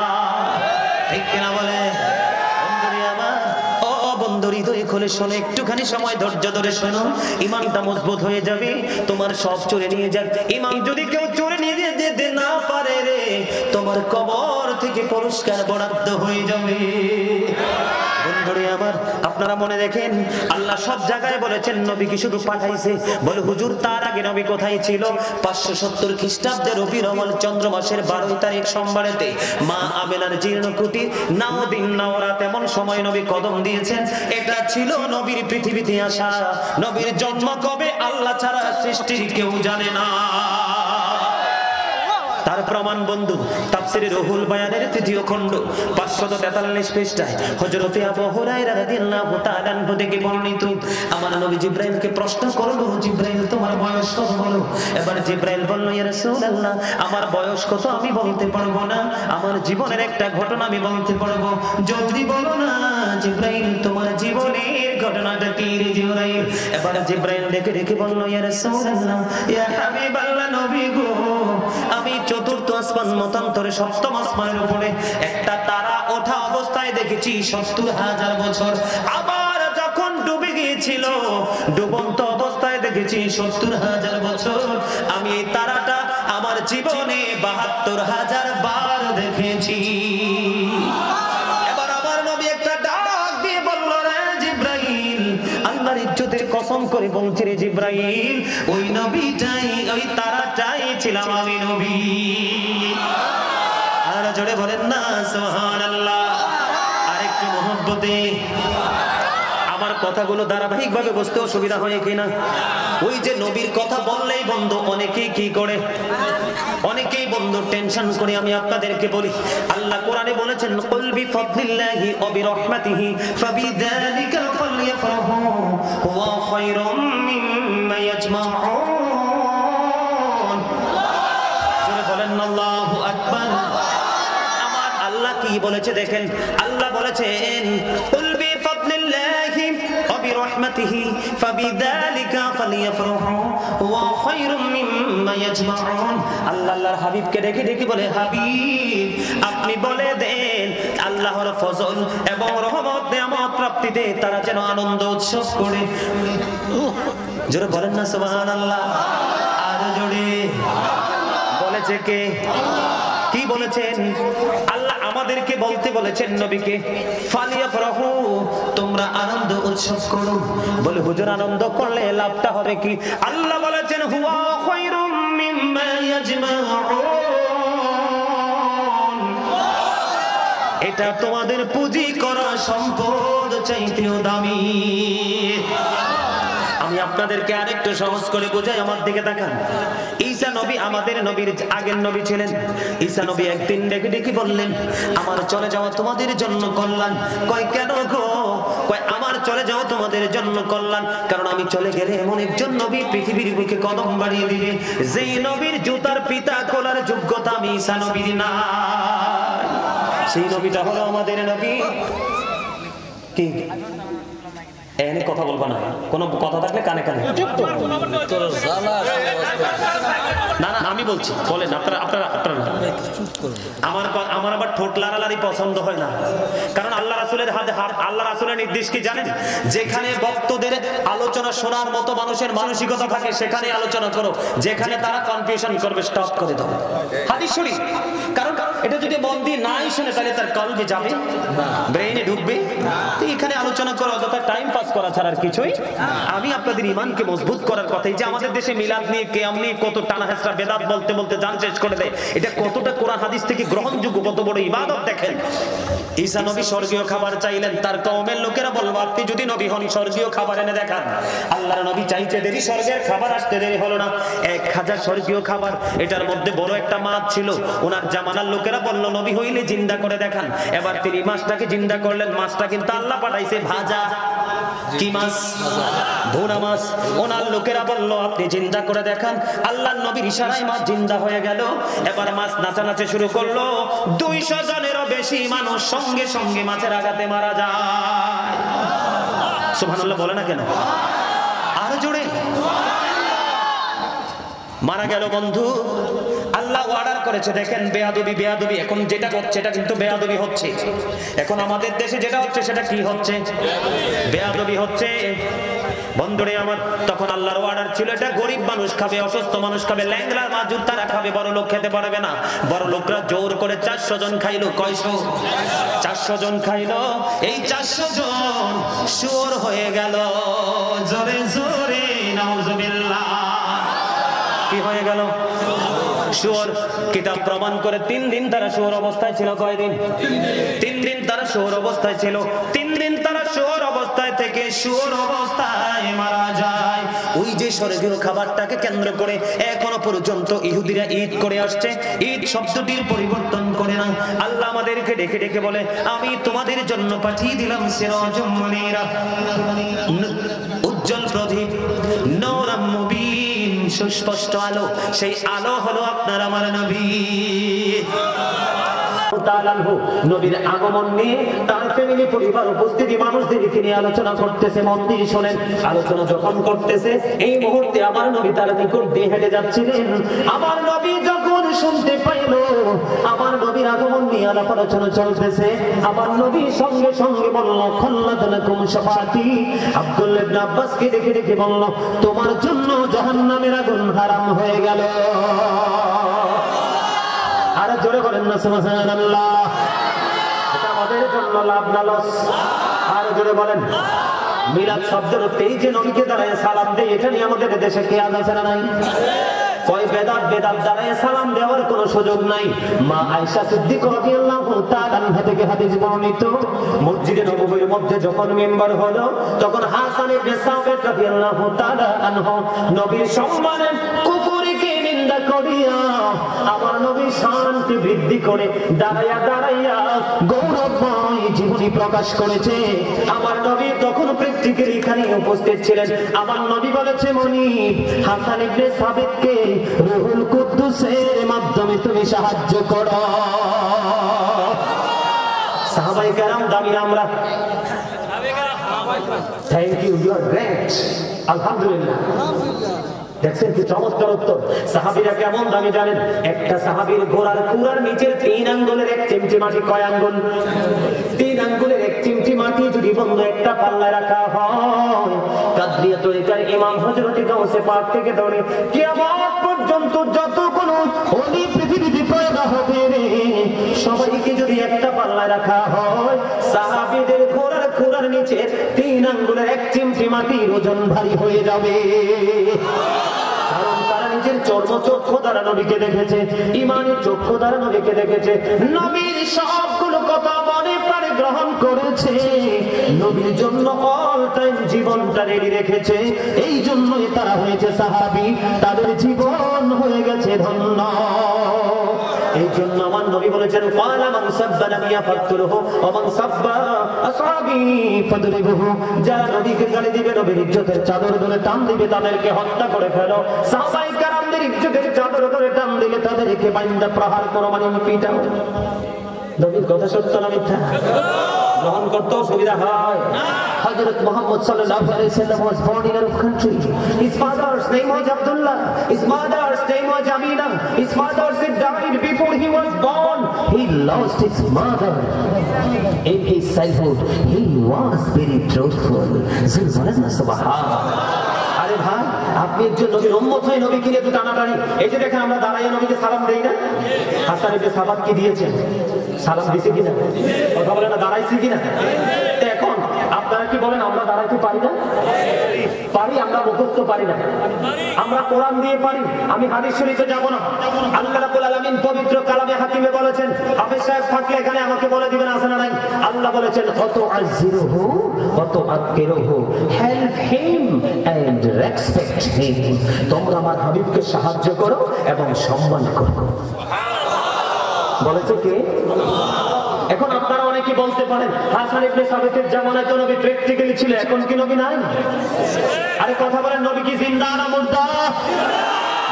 ঠিক কিনা বলে? বন্ধুরি হৃদয় খুলে শোনো, একটুখানি সময় ধৈর্য ধরে শোনো, ইমানটা মজবুত হয়ে যাবে। তোমার সব চলে নিয়ে যাক, ইমান যদি কেউ চলে নিয়ে যেতে না পারে রে, তোমার কবর থেকে পুরস্কার বরাদ্দ হয়ে যাবে। বন্ধুরে আমার, আপনারা মনে দেখেন আল্লাহ সব জায়গায় বলেছেন নবী কি শুধু পাঠাইছে। বলে হুজুর তার আগে নবী কোথায় ছিল? 570 খ্রিস্টাব্দে রবিউল আউয়াল চন্দ্র মাসের 12 তারিখ সোমবারেতে মা আমেনার জীর্ণ কুটির নাও দিন নাও রাত এমন সময় নবী কদম দিয়েছেন। এটা ছিল নবীর পৃথিবীতে আসা। নবীর জন্ম কবে আল্লাহ ছাড়া সৃষ্টির কেউ জানে না। তার প্রমাণ বন্ধু তাফসীরে রুহুল বায়ানের 3য় খণ্ড 543 পৃষ্ঠায় হযরতে আবু হুরায়রা রাদিয়াল্লাহু তাআলা আনহু থেকে বর্ণিত, আমার নবী জিবরাইলকে প্রশ্ন করলো, জিবরাইল তোমার বয়স কত বলো? এবার জিবরাইল বলল ইয়া রাসূলুল্লাহ, আমার বয়স কত আমি বলতে পারবো না, আমার জীবনের একটা ঘটনা আমি বলতে পারবো। জলদি বলো না জিবরাইল, তোমার জীবনের ঘটনাটা কি রে জিবরাইল? এবার জিবরাইল ডেকে ডেকে বলল ইয়া রাসূলুল্লাহ, ইয়া হাবিবাল্লাহ নবী গো, আমি চতুর্থ আসমান মতান্তরে 7ম আসমানের উপরে একটা তারা ওঠা অবস্থায় দেখেছি 70,000 বছর। আবার যখন ডুবে গিয়েছিল ডুবন্ত অবস্থায় দেখেছি 70,000 বছর। আমি এই তারাটা আমার জীবনে 72,000 বার দেখেছি। এবার আমার নবী একটা ডাক দিয়ে বলল, রে জিবরাইল, আল্লাহর ইজ্জতের কসম করে বলছি রে জিবরাইল, ওই নবীটাই ওই তারাটাই ছিলাম আমি নবী। আর জোরে বলেন না সুবহানাল্লাহ। আরেকটু মহব্বতে আমার কথাগুলো ধারাবাহিকভাবে বুঝতে অসুবিধা হয় কিনা? ওই যে নবীর কথা বললেই বন্ধু অনেকেই কি করে, অনেকেই বন্ধু টেনশন করে। আমি আপনাদেরকে বলি আল্লাহ কোরআনে বলেছেন কুল বিফাদলিল্লাহি ওয়া বিরাহমাতিহি ফাবিযালিকা ফালইফরাহু হুয়া খায়রুম মিম্মা ইয়াজমাউন। জোরে বলেন আল্লাহু আকবার। আমার আল্লাহ কি বলেছে দেখেন, আল্লাহ বলেছেন কুল বিফাদলিল্লাহি ওয়া বিরাহমাতিহি ফাবিযালিকা ফালইফরাহু হুয়া খায়রুম মিম্মা ইয়াজমাউন। আল্লাহ আল্লাহর হাবিবকে ডেকে ডেকে বলে, হাবিব আপনি বলে দেন আল্লাহর ফজল এবং রহমত নিয়ামত প্রাপ্তিতে তারা যেন আনন্দ উৎসব করে। জোরে বলেন না সুবহানাল্লাহ। আর জোরে বলেছে কে? কি বলেছেন? আল্লাহ আমাদেরকে বলতে বলেছেন নবীকে ফালিয়াফরাহু, তোমরা আনন্দ উৎসব করো। বলে হুজুর আনন্দ করলে লাভটা হবে কি? আল্লাহ বলেছেন হুয়া খায়রুম মিম্মা ইয়াজমাউন, এটা তোমাদের পুঁজি করা সম্পদ চাইতেও দামি। আমি আপনাদেরকে আরেকটু সহজ করে বোঝাই, আমার দিকে তাকান। ঈসা নবী আমাদের নবীর আগের নবী ছিলেন। ঈসা নবী একদিন ডেকে ডেকে বললেন, আমার চলে যাওয়া তোমাদের জন্য কল্যাণ। কয় কেন গো? কয় আমার চলে যাওয়া তোমাদের জন্য কল্যাণ, কারণ আমি চলে গেলে এমন একজন নবী পৃথিবীর বুকে কদম বাড়িয়ে দিবে, যেই নবীর জুতার ফিতা খোলার যোগ্যতা আমি ঈসা নবীর না। সেই নবীটা হলো আমাদের নবী। কি এনে কথা বলবা না, কোন কথা থাকলে কানে কানে। না না আমি বলছি, বলেন আপনারা। আমার আবার ঠোঁট লাড়ালাড়ি পছন্দ হয় না, কারণ আল্লাহ রাসূলের আল্লাহ রাসূলের নির্দেশ কি জানেন? যেখানে ভক্তদের আলোচনা শোনার মতো মানুষের মানসিকতা থাকে সেখানে আলোচনা করো, যেখানে তারা কনফিউশন করবে স্টপ করে দাও। হাদিস শরীফ। কারণ এটা যদি মন দিয়ে নাই শুনে তাহলে তার কলবে যাবে, ব্রেইনে ঢুকবে। তো এখানে আলোচনা করো, অযথা টাইম পাস করা ছাড়া আর কিছুই। আমি আপনাদের ঈমানকে মজবুত করার কথা, এই যে আমাদের দেশে মিলাদ নিয়ে কিয়াম নিয়ে কত টানা হেসরা বেদাত বলতে বলতে জান শেষ করে দেয়, এটা কতটা কোরআন হাদিস থেকে গ্রহণযোগ্য, কত বড় ইবাদত দেখেন। ঈসা নবী স্বর্গীয় খাবার চাইলেন, তার কওমের লোকেরা বলল, আপনি যদি নবী হন স্বর্গীয় খাবার এনে দেখান। আল্লাহর নবী চাইতে দেরি, স্বর্গের খাবার আসতে দেরি হলো না। 1000 স্বর্গীয় খাবার, এটার মধ্যে বড় একটা মাছ ছিল। ওনার জামানার লোকেরা বলল, নবী হইলে জিন্দা করে দেখান। এবার তিনি মাছটাকে জিন্দা করলেন। মাছটা কিন্তু আল্লাহ পাঠাইছে ভাজা। কি মাছ? ভুনা মাছ। ওনার লোকেরা বলল, আপনি জিন্দা করে দেখান। আল্লাহর নবীর ইশারায় মাছ জিন্দা হয়ে গেল। এবার মাছ নাচানাচি শুরু করলো। 200 জনেরও বেশি মানুষ সঙ্গে সঙ্গে মাছের আঘাতে মারা যায়। সুবহানাল্লাহ বলে না কেন? আরো জোরে মারা গেল। বন্ধু, আল্লাহ অর্ডার করেছে, দেখেন বেয়াদবি। এখন যেটা করছে এটা কিন্তু বেয়াদবি হচ্ছে। এখন আমাদের দেশে যেটা হচ্ছে সেটা কি হচ্ছে? বেয়াদবি হচ্ছে। বন্ধুরে আমার, তখন আল্লাহর অর্ডার ছিল এটা গরিব মানুষ খাবে, অসুস্থ মানুষ খাবে, ল্যাংড়া মাজুর তারা খাবে, বড় লোক খেতে পারবে না। বড় লোকরা জোর করে 400 জন খাইলো। কয়শো? 400 জন খাইলো। এই 400 জন শুয়োর হয়ে গেল। জোরে জোরে নাউজুবিল্লাহ। কি হয়ে গেল? শুয়োর। কিতাব প্রমাণ করে 3 দিন তারা শুয়োর অবস্থায় ছিল। কয়দিন? 3 দিন তারা শুয়োর অবস্থায় ছিল। 3 দিন তারা শুয়োর অবস্থায় থেকে শুয়োর অবস্থায় মারা যায়। ওই যে স্বর্গীয় খাবারটাকে কেন্দ্র করে এখনো পর্যন্ত ইহুদিরা ঈদ করে আসছে। ঈদ শব্দটির পরিবর্তন করে না। আল্লাহ আমাদেরকে ডেকে ডেকে বলে, আমি তোমাদের জন্য পাঠিয়ে দিলাম সিরাজুম মুনীরা, উজ্জ্বল প্রদীপ, নূরাম মুবিন, সুস্পষ্ট আলো। সেই আলো হলো আপনার আমার নবী। নবীর আগমন নিয়ে তার ফ্যামিলি, পরিবার, উপস্থিতি মানুষদেরকে নিয়ে আলোচনা করতেছে। মন দিয়ে শোনেন। আলোচনা যখন করতেছে, এই মুহূর্তে আমার নবী তার নিকট দিয়ে হেঁটে যাচ্ছিলেন। আমার নবী যখন শুনতে পাইল আমার নবীর আগমন নিয়ে আলাপ আলোচনা চলতেছে, আমার নবী সঙ্গে সঙ্গে বলল, খাল্লাতুকুম শাফাতি। আব্দুল্লাহ ইবনে আব্বাসকে দেখে দেখে বলল, তোমার জন্য জাহান্নামের আগুন হারাম হয়ে গেল। আর জোরে বলেন না সুবহানাল্লাহ। এটা আমাদের জন্য লাভ না লস? আর জোরে বলেন। মিলাদ শব্দের অর্থে এই যে নবীকে দাঁড়ায় সালাম দেয়, এটা নিয়ে আমাদের দেশে কেয়াস আছে না নাই? কয় বেদাত দাঁড়ায় সালাম দেওয়ার কোনো সুযোগ নাই। মা আয়েশা সিদ্দিকা রাদিয়াল্লাহু তাআলা আনহা থেকে হাদিস বর্ণিত, মসজিদে নববীর মধ্যে যখন মিম্বার হলো, তখন হাসান ইবনে সাবিত রাদিয়াল্লাহু তাআলা আনহু নবীর সম্মানে কুফরিকে নিন্দা করিয়া আমার নবী শান্তি বৃদ্ধি করে দাঁড়াইয়া দাঁড়াইয়া গৌরবময় জীবনী প্রকাশ করেছে। আমার নবী তখন প্র্যাকটিক্যালি এখানে উপস্থিত ছিলেন। আমার নবী বলেছে, মনিব হাসান ইবনে সাবিতকে রূহুল কুদ্দুসের মাধ্যমে তুমি সাহায্য করো। সাহাবায়ে কেরাম দামি আমরা। Thank you, you are great. আলহামদুলিল্লাহ। দেখছেন কি চমৎকার উত্তর। সাহাবীরা কেমন দামি জানেন? একটা সাহাবীর ঘোড়ার কুড়ার নিচের 3 আঙ্গুলের 1 চিমটি মাটি। কয় আঙ্গুল? 3 আঙ্গুলের 1 চিমটি মাটি যদি বন্ধ একটা পাল্লায় রাখা হয়, কাদরিয়া তরিকার ইমাম হযরত গাউসে পাক থেকে ধরে কিয়ামত পর্যন্ত যত কোন ওলি পৃথিবীতে পয়দা হবে রে, সবাইকে যদি একটা পাল্লায় রাখা হয়, সাহাবীদের ঘোড়ার কুড়ার নিচে 3 আঙ্গুলের 1 চিমটি মাটির ওজন ভারী হয়ে যাবে। কারণ তারা নিজের চক্ষু দ্বারা নবীকে দেখেছে, ইমানের চক্ষু দ্বারা নবীকে দেখেছে, নবীর সবগুলো কথা মনে প্রাণে গ্রহণ করেছে, নবীর জন্য অল টাইম জীবনটা রেডি রেখেছে, এই জন্যই তারা হয়েছে সাহাবী, তাদের জীবন হয়ে গেছে ধন্য। এই জন্য আমার নবী বলেছেন ক্বালা মান সাব্বা নাবিয়া ফাকতুরহু ওয়া মান সাব্বা আসহাবি ফাদরিবহু, যারা নবীকে গালি দিবে, নবীর ইজ্জতের চাদর ধরে টান দিবে, তাদেরকে হত্যা করে ফেলো। সাহাবায়ে কেরামদের ইজ্জতের চাদর ধরে টান দিলে তাদেরকে বাইন্দা প্রহার করো, মানে পিটাও। নবীর কথা সত্য না মিথ্যা? গ্রহণ করতেও সুবিধা হয়। Hazrat Muhammad sallallahu alaihi wasallam was born in Arab country. His father's name was Abdullah. His mother's name was Amina. His father died before he was born. He lost his mother. In his childhood, he was very truthful. Subhanallah. আরে ভাই, আপনি একজন নবীর উম্মত হয়ে নবীকে নিয়ে তো টানাটানি। এই যে দেখেন আমরা দাঁড়াইয়া নবীকে সালাম দেই না? হাসান ইবনে সাবাত কি দিয়েছেন? সালাম দিছে কিনা? কথা বলে না, দাঁড়াইছে কিনা? এখন আপনারা কি বলেন আমরা দাঁড়াইতে পারি না? পারি, আমরা মুখস্থ পারি না। আমরা কোরআন দিয়ে পারি, আমি হাদিস শরীফে যাব না। আল্লাহ রাব্বুল আলামিন পবিত্র কালামে হাকিমে বলেছেন, হাফেজ সাহেব থাকলে এখানে আমাকে বলে দিবেন আছে না নাই? আল্লাহ বলেছেন কত আজিরুহু কত আককিরুহু, help him and respect him. তোমরা আমার হাবিবকে সাহায্য করো এবং সম্মান করো। বলেছে কে? এখন আপনারা অনেকে বলতে পারেন হাসান ইবনে সাবিতের জামানায় তো নবী প্র্যাকটিক্যালি ছিল, এখন কি নবী নাই? আরে কথা বলেন, নবী কি জিন্দা না মুর্দা?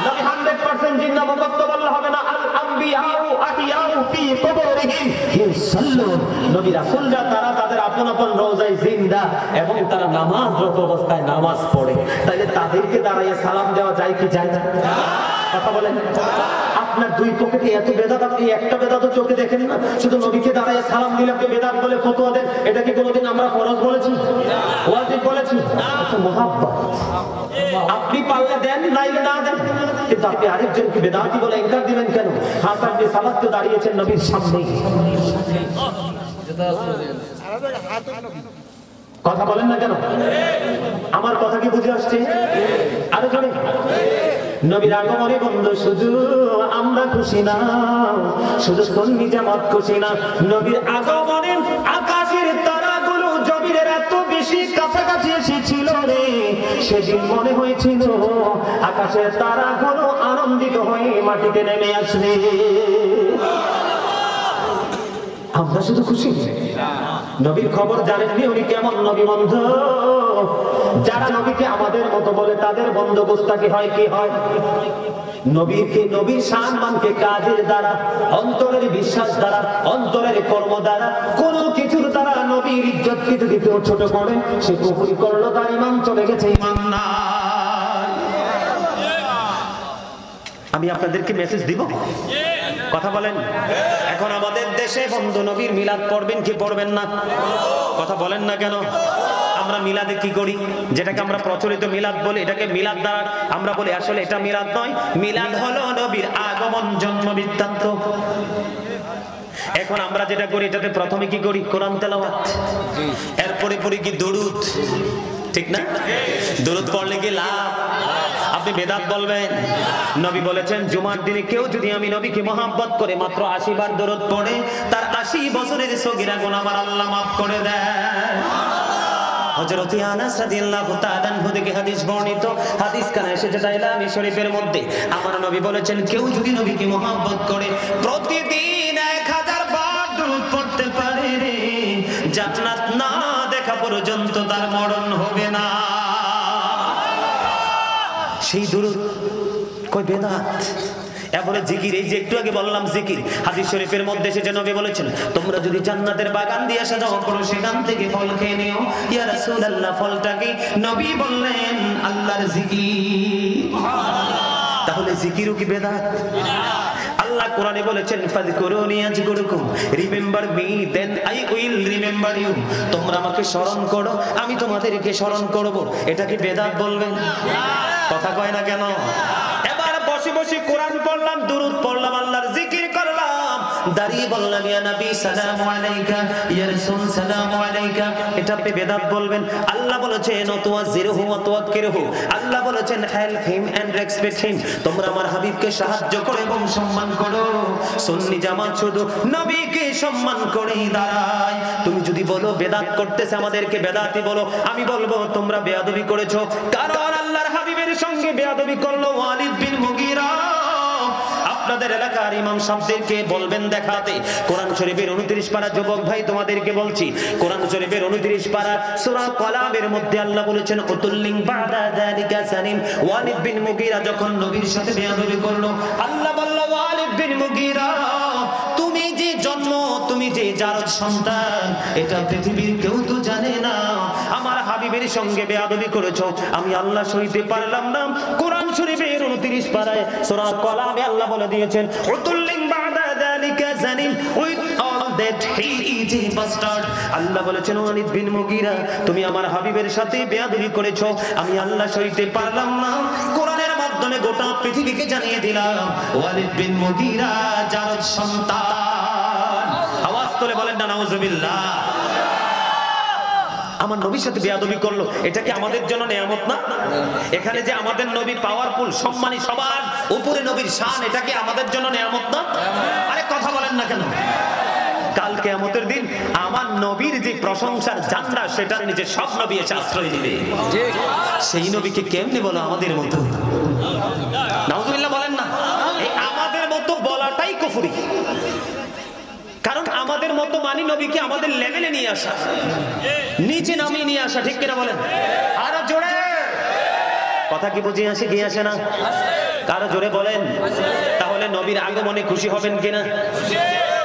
নবী 100% জিন্দা, মুক্ত বললে হবে না। আল আম্বিয়াউ আহিয়াউ ফি কুবুরিহিম ইউসাল্লুন। নবী রাসূলরা তারা তাদের আপন আপন রওজায় জিন্দা এবং তারা নামাজরত অবস্থায় নামাজ পড়ে। তাইলে তাদেরকে দাঁড়াইয়া সালাম দেওয়া যায় কি যায় না? কথা বলেন। আপনার দুই পকেটে এত বেদাত, আপনি একটা বেদাতও চোখে দেখেন না। শুধু নবীকে দাঁড়াইয়া সালাম দিলে আপনি বেদাত বলে ফতোয়া দেন। এটা কি কোনোদিন আমরা ফরজ বলেছি? ওয়াজিব বলেছি? এটা মুহাব্বত। আপনি পারলে দেন, নাইলে না দেন, কিন্তু আপনি আরেকজনকে বেদাতি বলে ইনকার দিবেন কেন? হাসান ইবনে সাবাত তো দাঁড়িয়েছেন নবীর সামনে। কথা বলেন না কেন? আমার কথা কি বুঝে আসছে? আরে জোরে। নবীর আগমনে বন্ধু শুধু আমরা খুশি না, শুধু সুন্নি জামাত খুশি না। নবীর আগমনে আকাশের তারাগুলো জমিনের এত বেশি কাছাকাছি এসেছিল রে, সেদিন মনে হয়েছিল আকাশের তারাগুলো আনন্দিত হয়ে মাটিতে নেমে আসবে। আমরা শুধু খুশি। নবীর খবর জানেননি উনি কেমন নবী বন্ধু? যারা নবীকে আমাদের মতো বলে তাদের বন্দোবস্তাকে হয় কি হয়? নবীকে, নবীর সম্মানকে কাজের দ্বারা, অন্তরের বিশ্বাস দ্বারা, অন্তরের কর্ম দ্বারা, কোন কিছুর দ্বারা নবীর ইজ্জতকে যদি কেউ ছোট করে, সে কুফরি করলো, তার ঈমান চলে গেছে, ঈমান নাই। আমি আপনাদেরকে মেসেজ দিব, কথা বলেন। এখন আমাদের দেশে বন্ধু নবীর মিলাদ পড়বেন কি পড়বেন না? কথা বলেন না কেন? আমরা মিলাদে কি করি? যেটাকে আমরা প্রচলিত মিলাদ বলি, এটাকে মিলাদ দ্বারা আমরা বলি, আসলে এটা মিলাদ নয়। মিলাদ হলো নবীর আগমন, জন্ম বৃত্তান্ত। এখন আমরা যেটা করি, এটাতে প্রথমে কি করি? কোরআন তেলাওয়াত, এরপরে পড়ি কি দরুদ, ঠিক না? দরুদ পড়লে কি লাভ? আপনি বেদাত বলবেন? নবী বলেছেন জুমার দিনে কেউ যদি আমি নবীকে মহব্বত করে মাত্র 80 বার দরুদ পড়ে, তার 80 বছরের সগীরা গুনাহ আমার আল্লাহ মাফ করে দেয়। হযরত আনাস রাদিয়াল্লাহু তাআলা আনহু থেকে হাদিস বর্ণিত, হাদিস কানে এসেছে তাইলামি শরীফের মধ্যে। আমার নবী বলেছেন কেউ যদি নবীকে মহব্বত করে প্রতিদিন 1000 বার দরুদ পড়তে পারে রে, জান্নাত না দেখা পর্যন্ত তার মরণ হবে না। সেই দরুদ কই বেদাত? এরপরে জিকির, এই যে একটু আগে বললাম জিকির, হাদিস শরীফের মধ্যে এসেছে নবী বলেছেন তোমরা যদি জান্নাতের বাগান দিয়ে সাজাও করো, সেখান থেকে ফল খেয়ে নিও। ইয়া রাসূলুল্লাহ, ফলটা কি? নবী বললেন আল্লাহর জিকির। তাহলে জিকিরও কি বেদাত? আল্লাহ কোরআনে বলেছেন ফাযকুরুনি আযকুরুকুম, remember me then I will remember you. তোমরা আমাকে স্মরণ করো, আমি তোমাদেরকে স্মরণ করব। এটা কি বেদাত বলবেন? কথা কয় না কেন? এবার বসে বসে কোরআন পড়লাম, দুরূদ পড়লাম, আল্লাহর জিকির করলাম, দাঁড়িয়ে বললাম ইয়া নবী সালামু আলাইকা, ইয়া রাসূল সালামু আলাইকা, এটা আপনি বেদাত বলবেন। আল্লাহ বলেছেন ওয়াতুয়াজিরহু ওয়াতুওয়াক্কিরহু, আল্লাহ বলেছেন help him and respect him, তোমরা আমার হাবিবকে সাহায্য করো এবং সম্মান করো। সুন্নি জামাত শুধু নবীকে সম্মান করেই দাঁড়ায়। তুমি যদি বলো বেদাত করতেছে আমাদেরকে বেদাতি বলো, আমি বলবো তোমরা বেয়াদবি করেছো। কারণ আল্লাহর হাবিবের সঙ্গে বেয়াদবি করলো ওয়ালিদ বিন মুগীরা। আপনাদের এলাকার ইমাম সাহেবদেরকে বলবেন দেখাতে, কোরআন শরীফের 29 পারা, যুবক ভাই তোমাদেরকে বলছি, কোরআন শরীফের 29 পারা সূরা কলামের মধ্যে আল্লাহ বলেছেন উতুল্লিং বাদা যালিকা সানিম। ওয়ালিদ বিন মুগীরা যখন নবীর সাথে বেয়াদবি করলো, আল্লাহ বলল ওয়ালিদ বিন মুগীরা, তুমি যে জন্ম, তুমি যে যার সন্তান, এটা পৃথিবীর কেউ তো জানে না। আমার হাবিবের সঙ্গে বেয়াদবি করেছো, আমি আল্লাহ সইতে পারলাম না। কোরআন শরীফের 29 পারায় সূরা কলামে আল্লাহ বলে দিয়েছেন উতুল্লিং বাদা যালিকা জানিম with all that he is a bastard. আল্লাহ বলেছেন ওয়ালিদ বিন মুগীরা, তুমি আমার হাবিবের সাথে বেয়াদবি করেছো, আমি আল্লাহ সইতে পারলাম না। কোরআনের মাধ্যমে গোটা পৃথিবীকে জানিয়ে দিলাম ওয়ালিদ বিন মুগীরা যার সন্তান। আওয়াজ তুলে বলেন না নাউজুবিল্লাহ। আমার নবীর সাথে বেয়াদবি করলো, এটা কি আমাদের জন্য নিয়ামত না? এখানে যে আমাদের নবী পাওয়ারফুল, সম্মানী, সবার উপরে নবীর শান, এটা কি আমাদের জন্য নিয়ামত না? আরে কথা বলেন না কেন? কাল কিয়ামতের দিন আমার নবীর যে প্রশংসার ঝান্ডা, সেটার নিচে সব নবী এসে আশ্রয় দিবে। সেই নবীকে কেমনে বলো আমাদের মতো? নাউজুবিল্লাহ বলেন না। এই আমাদের মতো বলাটাই কুফরি। কারণ আমাদের মতো মানি নবীকে আমাদের লেভেলে নিয়ে আসা, নিচে নামিয়ে নিয়ে আসা, ঠিক কিনা বলেন? আরো জোরে কথা কি বুঝিয়ে আসে কি আসে না? কারো জোরে বলেন। তাহলে নবীর আগমনে খুশি হবেন কিনা?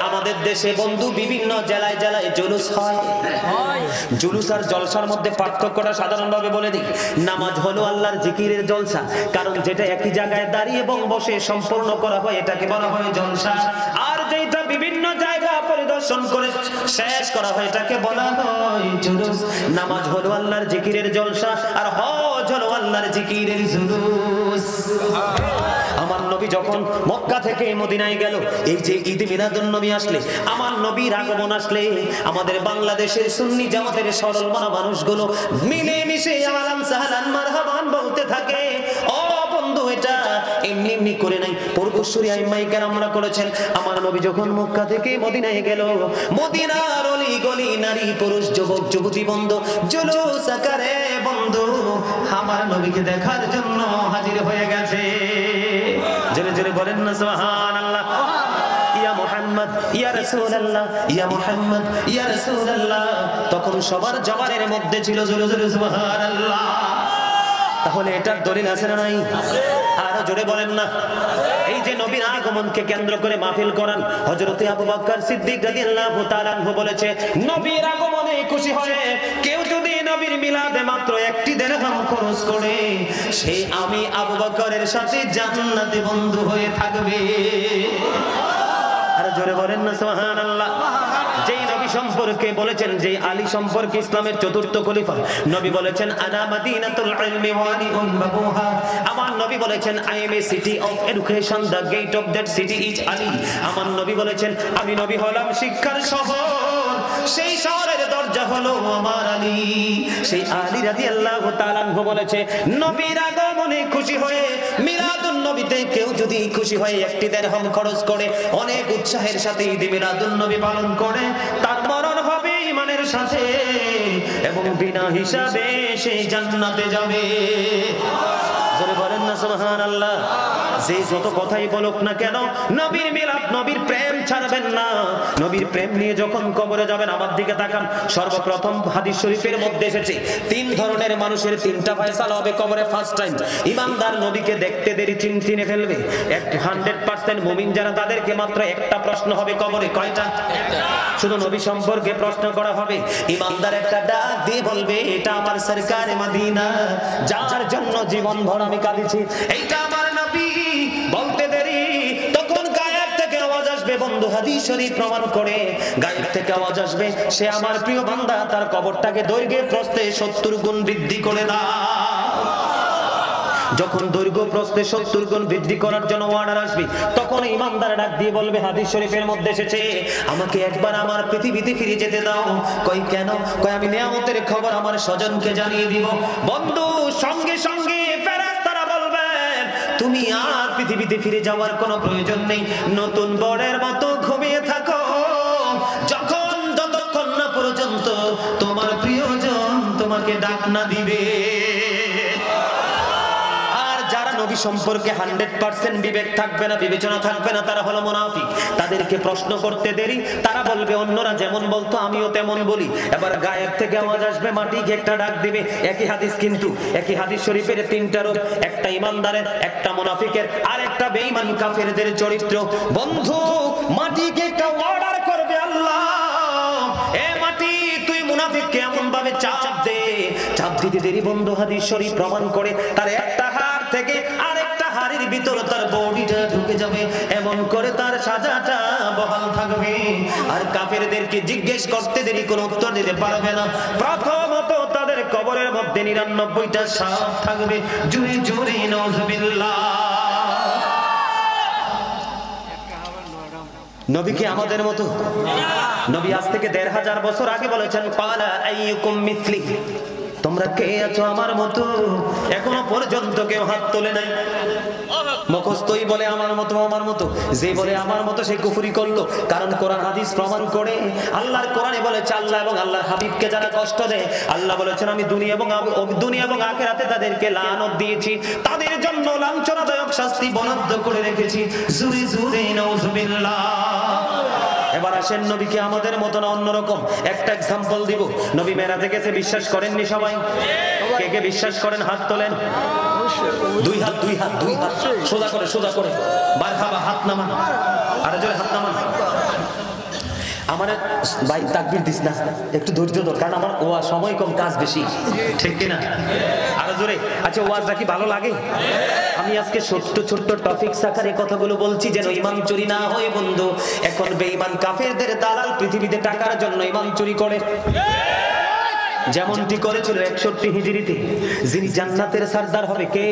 আমাদের দেশে বন্ধু বিভিন্ন জেলায় জেলায় জুলুস হয়। জুলুস আর জলসার মধ্যে পার্থক্যটা সাধারণভাবে বলে দিই। নামাজ হলো আল্লাহর জিকিরের জলসা, কারণ যেটা একই জায়গায় দাঁড়িয়ে এবং বসে সম্পূর্ণ করা হয় এটাকে বলা হয় জলসা। আর যেটা বিভিন্ন জায়গা পরিদর্শন করে শেষ করা হয় এটাকে বলা হয় জুলুস। নামাজ হলো আল্লাহর জিকিরের জলসা, আর হজ হলো আল্লাহর জিকিরের জুলুস। আমার নবী যখন মক্কা থেকে মদিনায় গেল, এই যে ঈদ মিলাদুন নবী আসলে, আমার নবীর আগমন আসলে, আমাদের বাংলাদেশের সুন্নি জামাতের সরল মনা মানুষগুলো মিলে মিশে আহলান সাহলান মারহাবান বলতে থাকে। ও বন্ধু, এটা এমনি এমনি করে নাই, পূর্বসূরি আইম্মায়ে কেরামরা করেছেন। আমার নবী যখন মক্কা থেকে মদিনায় গেল, মদিনার অলি গলি নারী পুরুষ যুবক যুবতী বন্ধু জুলুস আকারে বন্ধু আমার নবীকে দেখার জন্য হাজির হয়ে গেছে। জোরে জোরে বলেন না সুবহানাল্লাহ। ইয়া মুহাম্মদ ইয়া রাসূলুল্লাহ, ইয়া মুহাম্মদ ইয়া রাসূলুল্লাহ। তখন সবার জবানের মধ্যে ছিল জোরে জোরে সুবহানাল্লাহ। তাহলে এটার দলিল আছে না নাই? আরো জোরে বলেন না। এই যে নবীর আগমনকে কেন্দ্র করে মাহফিল করান, হযরতে আবু বকর সিদ্দিক রাদিয়াল্লাহু তাআলা আনহু বলেছে, নবীর আগমনে খুশি হয়ে কেউ যদি নবীর মিলাদে মাত্র একটি দিরহাম খরচ করে, সে আমি আবু বকরের সাথে জান্নাতে বন্ধু হয়ে থাকবে। আরো জোরে বলেন না সুবহানাল্লাহ। যেই নবী সম্পর্কে বলেছেন, যে আলী সম্পর্কে ইসলামের চতুর্থ খলিফা, নবী বলেছেন আনা মাদিনাতুল ইলমি ওয়া আলিউন বাবুহা। আমার নবী বলেছেন I am a city of education, the gate of that city is Ali. আমার নবী বলেছেন আমি নবী হলাম শিক্ষার শহর, সেই শহরের দরজা হলো আমার আলী। সেই আলী রাদিয়াল্লাহু তাআলা আনহু বলেছে, নবীর আগমনে খুশি হয়ে মিলাদুন নবীতে কেউ যদি খুশি হয়ে একটি দিরহাম খরচ করে, অনেক উৎসাহের সাথে ঈদ মিলাদুন নবী পালন করে, তার মরণ হবে ঈমানের সাথে এবং বিনা হিসাবে সে জান্নাতে যাবে। জোরে বলেন না সুবহানাল্লাহ। যে যত কথাই বলুক না কেন, নবীর মিলাদ, নবীর প্রেম ছাড়বেন না। নবীর প্রেম নিয়ে যখন কবরে যাবেন, আমার দিকে তাকান। সর্বপ্রথম হাদিস শরীফের মধ্যে এসেছে 3 ধরনের মানুষের 3টা ফয়সালা হবে কবরে। ফার্স্ট টাইম ইমানদার নবীকে দেখতে দেরি চিনে ফেলবে। 100% মুমিন যারা, তাদেরকে মাত্র একটা প্রশ্ন হবে কবরে। কয়টা? শুধু নবী সম্পর্কে প্রশ্ন করা হবে। ইমানদার একটা ডাক দিয়ে বলবে, এটা আমার সরকারে মদিনা, যার জন্য জীবন ভর আমি কাঁদিছি, এইটা আমার নবী। বলতে দেরি, তখন গায়েব থেকে আওয়াজ আসবে। বন্ধু হাদিস শরীফ প্রমাণ করে, গায়েব থেকে আওয়াজ আসবে, সে আমার প্রিয় বান্দা, তার কবরটাকে দৈর্ঘ্যে প্রস্থে 70 গুণ বৃদ্ধি করে দাও। যখন দৈর্ঘ্য প্রস্থে 70 গুণ বৃদ্ধি করার জন্য অর্ডার আসবে, তখন ইমানদার ডাক দিয়ে বলবে, হাদিস শরীফের মধ্যে এসেছে, আমাকে একবার আমার পৃথিবীতে ফিরে যেতে দাও। কই কেন? কই আমি নিয়ামতের খবর আমার স্বজনকে জানিয়ে দিব। বন্ধু, সঙ্গে সঙ্গে ফেরেশতারা বলবেন, তুমি আর পৃথিবীতে ফিরে যাওয়ার কোনো প্রয়োজন নেই, নতুন বরের মতো ঘুমিয়ে থাকো, যতক্ষণ না পর্যন্ত তোমার প্রিয়জন তোমাকে ডাক না দিবে। আর যারা নবী সম্পর্কে 100% বিবেক থাকবে না, বিবেচনা থাকবে না, তারা হলো মুনাফিক। তাদেরকে প্রশ্ন করতে দেরি, তারা বলবে অন্যরা যেমন বলতো আমিও তেমন বলি। এবার গায়েব থেকে আওয়াজ আসবে, মাটিকে একটা ডাক দিবে। একই হাদিস, কিন্তু একই হাদিস শরীফের 3টা রূপ, একটা ইমানদারের, একটা মুনাফিকের, আর একটা বেঈমান কাফেরদের চরিত্র। বন্ধু, মাটিকে একটা অর্ডার করবে আল্লাহ, এ মাটি তুই মুনাফিককে এমন ভাবে চাপ দে। চাপ দিতে দেরি বন্ধু, হাদিস শরীফ প্রমাণ করে তার একটা হাড় থেকে আরেকটা হাড়ের ভিতর তার বডিটা ঢুকে যাবে, এমন করে তার সাজাটা বহাল থাকবে। আর কাফেরদেরকে জিজ্ঞেস করতে দেরি কোনো উত্তর দিতে পারবে না। প্রথমত তাদের কবরের মধ্যে 99টা সাপ থাকবে। জুরে জুরে নাউজুবিল্লাহ। নবী কি আমাদের মতো? নবী আজ থেকে 1500 বছর আগে বলেছেন, পালা আইয়ুকুম মিসলি, তোমরা কে আছো আমার মতো? এখনো পর্যন্ত কেউ হাত তোলে নাই। মুখস্থই বলে আমার মতো, আমার মতো। যে বলে আমার মতো সে কুফরি করলো। কারণ কোরআন হাদিস প্রমাণ করে, আল্লাহর কোরআনে বলেছে, আল্লাহ এবং আল্লাহর হাবিবকে যারা কষ্ট দেয়, আল্লাহ বলেছেন আমি দুনিয়া এবং আখিরাতে তাদেরকে লানত দিয়েছি, তাদের জন্য লাঞ্ছনাদায়ক শাস্তি বরাদ্দ করে রেখেছি। জুরে জুরে নাউজুবিল্লাহ। এবার আসেন, নবী কি আমাদের মতো না অন্যরকম? একটা এক্সাম্পল দিব। নবী মেরাজে গেছে, বিশ্বাস করেননি সবাই? কে কে বিশ্বাস করেন? হাত তোলেন। দুই হাত, দুই হাত, দুই হাত সোজা করে, সোজা করে। মারহাবা, হাত নামান। আরো জোরে হাত নামান। আমার ভাই তাকবীর দিস না, একটু ধৈর্য ধর, কারণ আমার ওয়াজ সময় কম, কাজ বেশি, ঠিক কিনা? আরো জোরে। আচ্ছা, ওয়াজটা কি ভালো লাগে? আমি আজকে ছোট্ট ছোট্ট টপিকস আকারে কথাগুলো বলছি যেন ইমান চুরি না হয় বন্ধু। এখন বেঈমান কাফেরদের দালাল পৃথিবীতে টাকার জন্য ইমান চুরি করে, যেমনটি করেছিল 61 হিজরিতে। যিনি জান্নাতের সরদার হবে কে?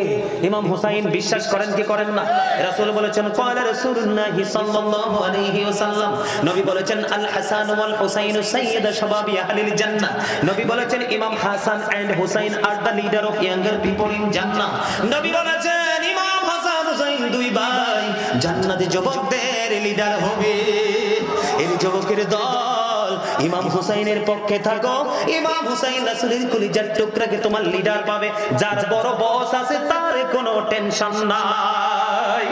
ইমাম হুসাইন। বিশ্বাস করেন কি করেন না? রাসূল বলেছেন, ক্বালা রাসূলুল্লাহি সাল্লাল্লাহু আলাইহি ওয়াসাল্লাম, নবী বলেছেন, আল হাসান ওয়াল হুসাইন সাইয়্যিদু শাবাবি আহলিল জান্নাহ। নবী বলেছেন, Imam Hasan and Husain are the leader of younger people in জান্নাহ। নবী বলেছেন, ইমাম হাসান হুসাইন দুই ভাই জান্নাতে যুবকদের লিডার হবে। এই যুবকের দল ইমাম হুসাইনের পক্ষে থাকো। ইমাম হুসাইন রাসূলের কলিজার টুকরাকে তোমার লিডার পাবে। যার বড় বস আছে তার কোনো টেনশন নাই,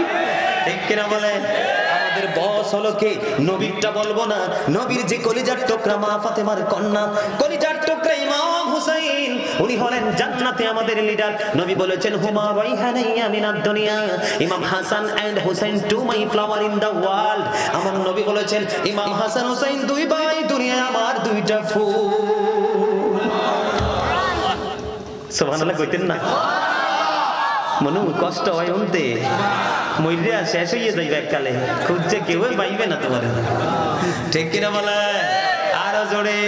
ঠিক কিনা বলেন? আমাদের বস হলো কে? নবীরটা বলবো না, নবীর যে কলিজার টুকরা মা ফাতেমার কন্যা, কলিজার টুকরা ইমাম হুসাইন, উনি হলেন জান্নাতে আমাদের লিডার। নবী বলেছেন, হুমা রাইহানাইয়া মিনাদ দুনিয়া, Imam Hasan and Husain to my flower in the world. আমার নবী বলেছেন, ইমাম হাসান হুসাইন দুই ভাই, দুনিয়ায় আমার দুইটা ফুল। সুবহানাল্লাহ কইতেন না? মনু কষ্ট হয় শুনতে, মইরা শেষ হয়ে যাইবে এককালে, খুঁজছে কেউ পাইবে না তোমার, ঠিক কিনা বলে? আরো জোরে।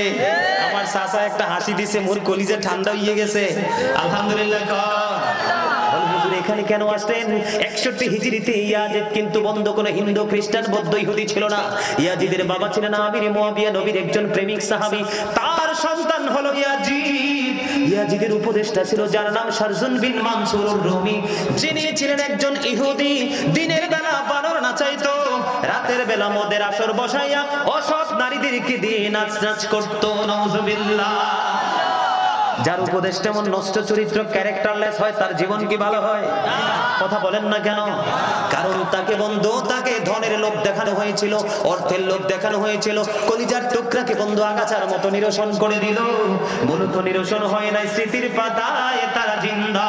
আমার চাচা একটা হাসি দিছে, মোর কলিজা ঠান্ডা হয়ে গেছে। আলহামদুলিল্লাহ। এখানে কেন আসলেন? 61 হিজরিতে ইয়াজিদ কিন্তু বন্ধ কোনো হিন্দু খ্রিস্টান বৌদ্ধ ইহুদি ছিল না। ইয়াজিদের বাবা ছিলেন আমির মুয়াবিয়া, নবীর একজন প্রেমিক সাহাবী। তার সন্তান হলো ইয়াজিদ। ইয়াজিদের উপদেষ্টা ছিল যার নাম শারজুন বিন মানসুর রুমি, যিনি ছিলেন একজন ইহুদি। দিনের বেলা বানর নাচাইতো, রাতের বেলা মদের আসর বসাইয়া অসৎ নারীদেরকে দিয়ে নাচ নাচ করতো। নাউজুবিল্লাহ। যার উপদেশটা এমন নষ্ট চরিত্র, ক্যারেক্টারলেস হয়, তার জীবন কি ভালো হয়? কথা বলেন না কেন? কারণ তাকে বন্ধু, তাকে ধনের লোভ দেখানো হয়েছিল, অর্থের লোভ দেখানো হয়েছিল। কলিজার টুকরাকে বন্ধু আগাছার মতো নিরসন করে দিল। মূলত নিরসন হয় নাই, স্মৃতির পাতায় তারা জিন্দা।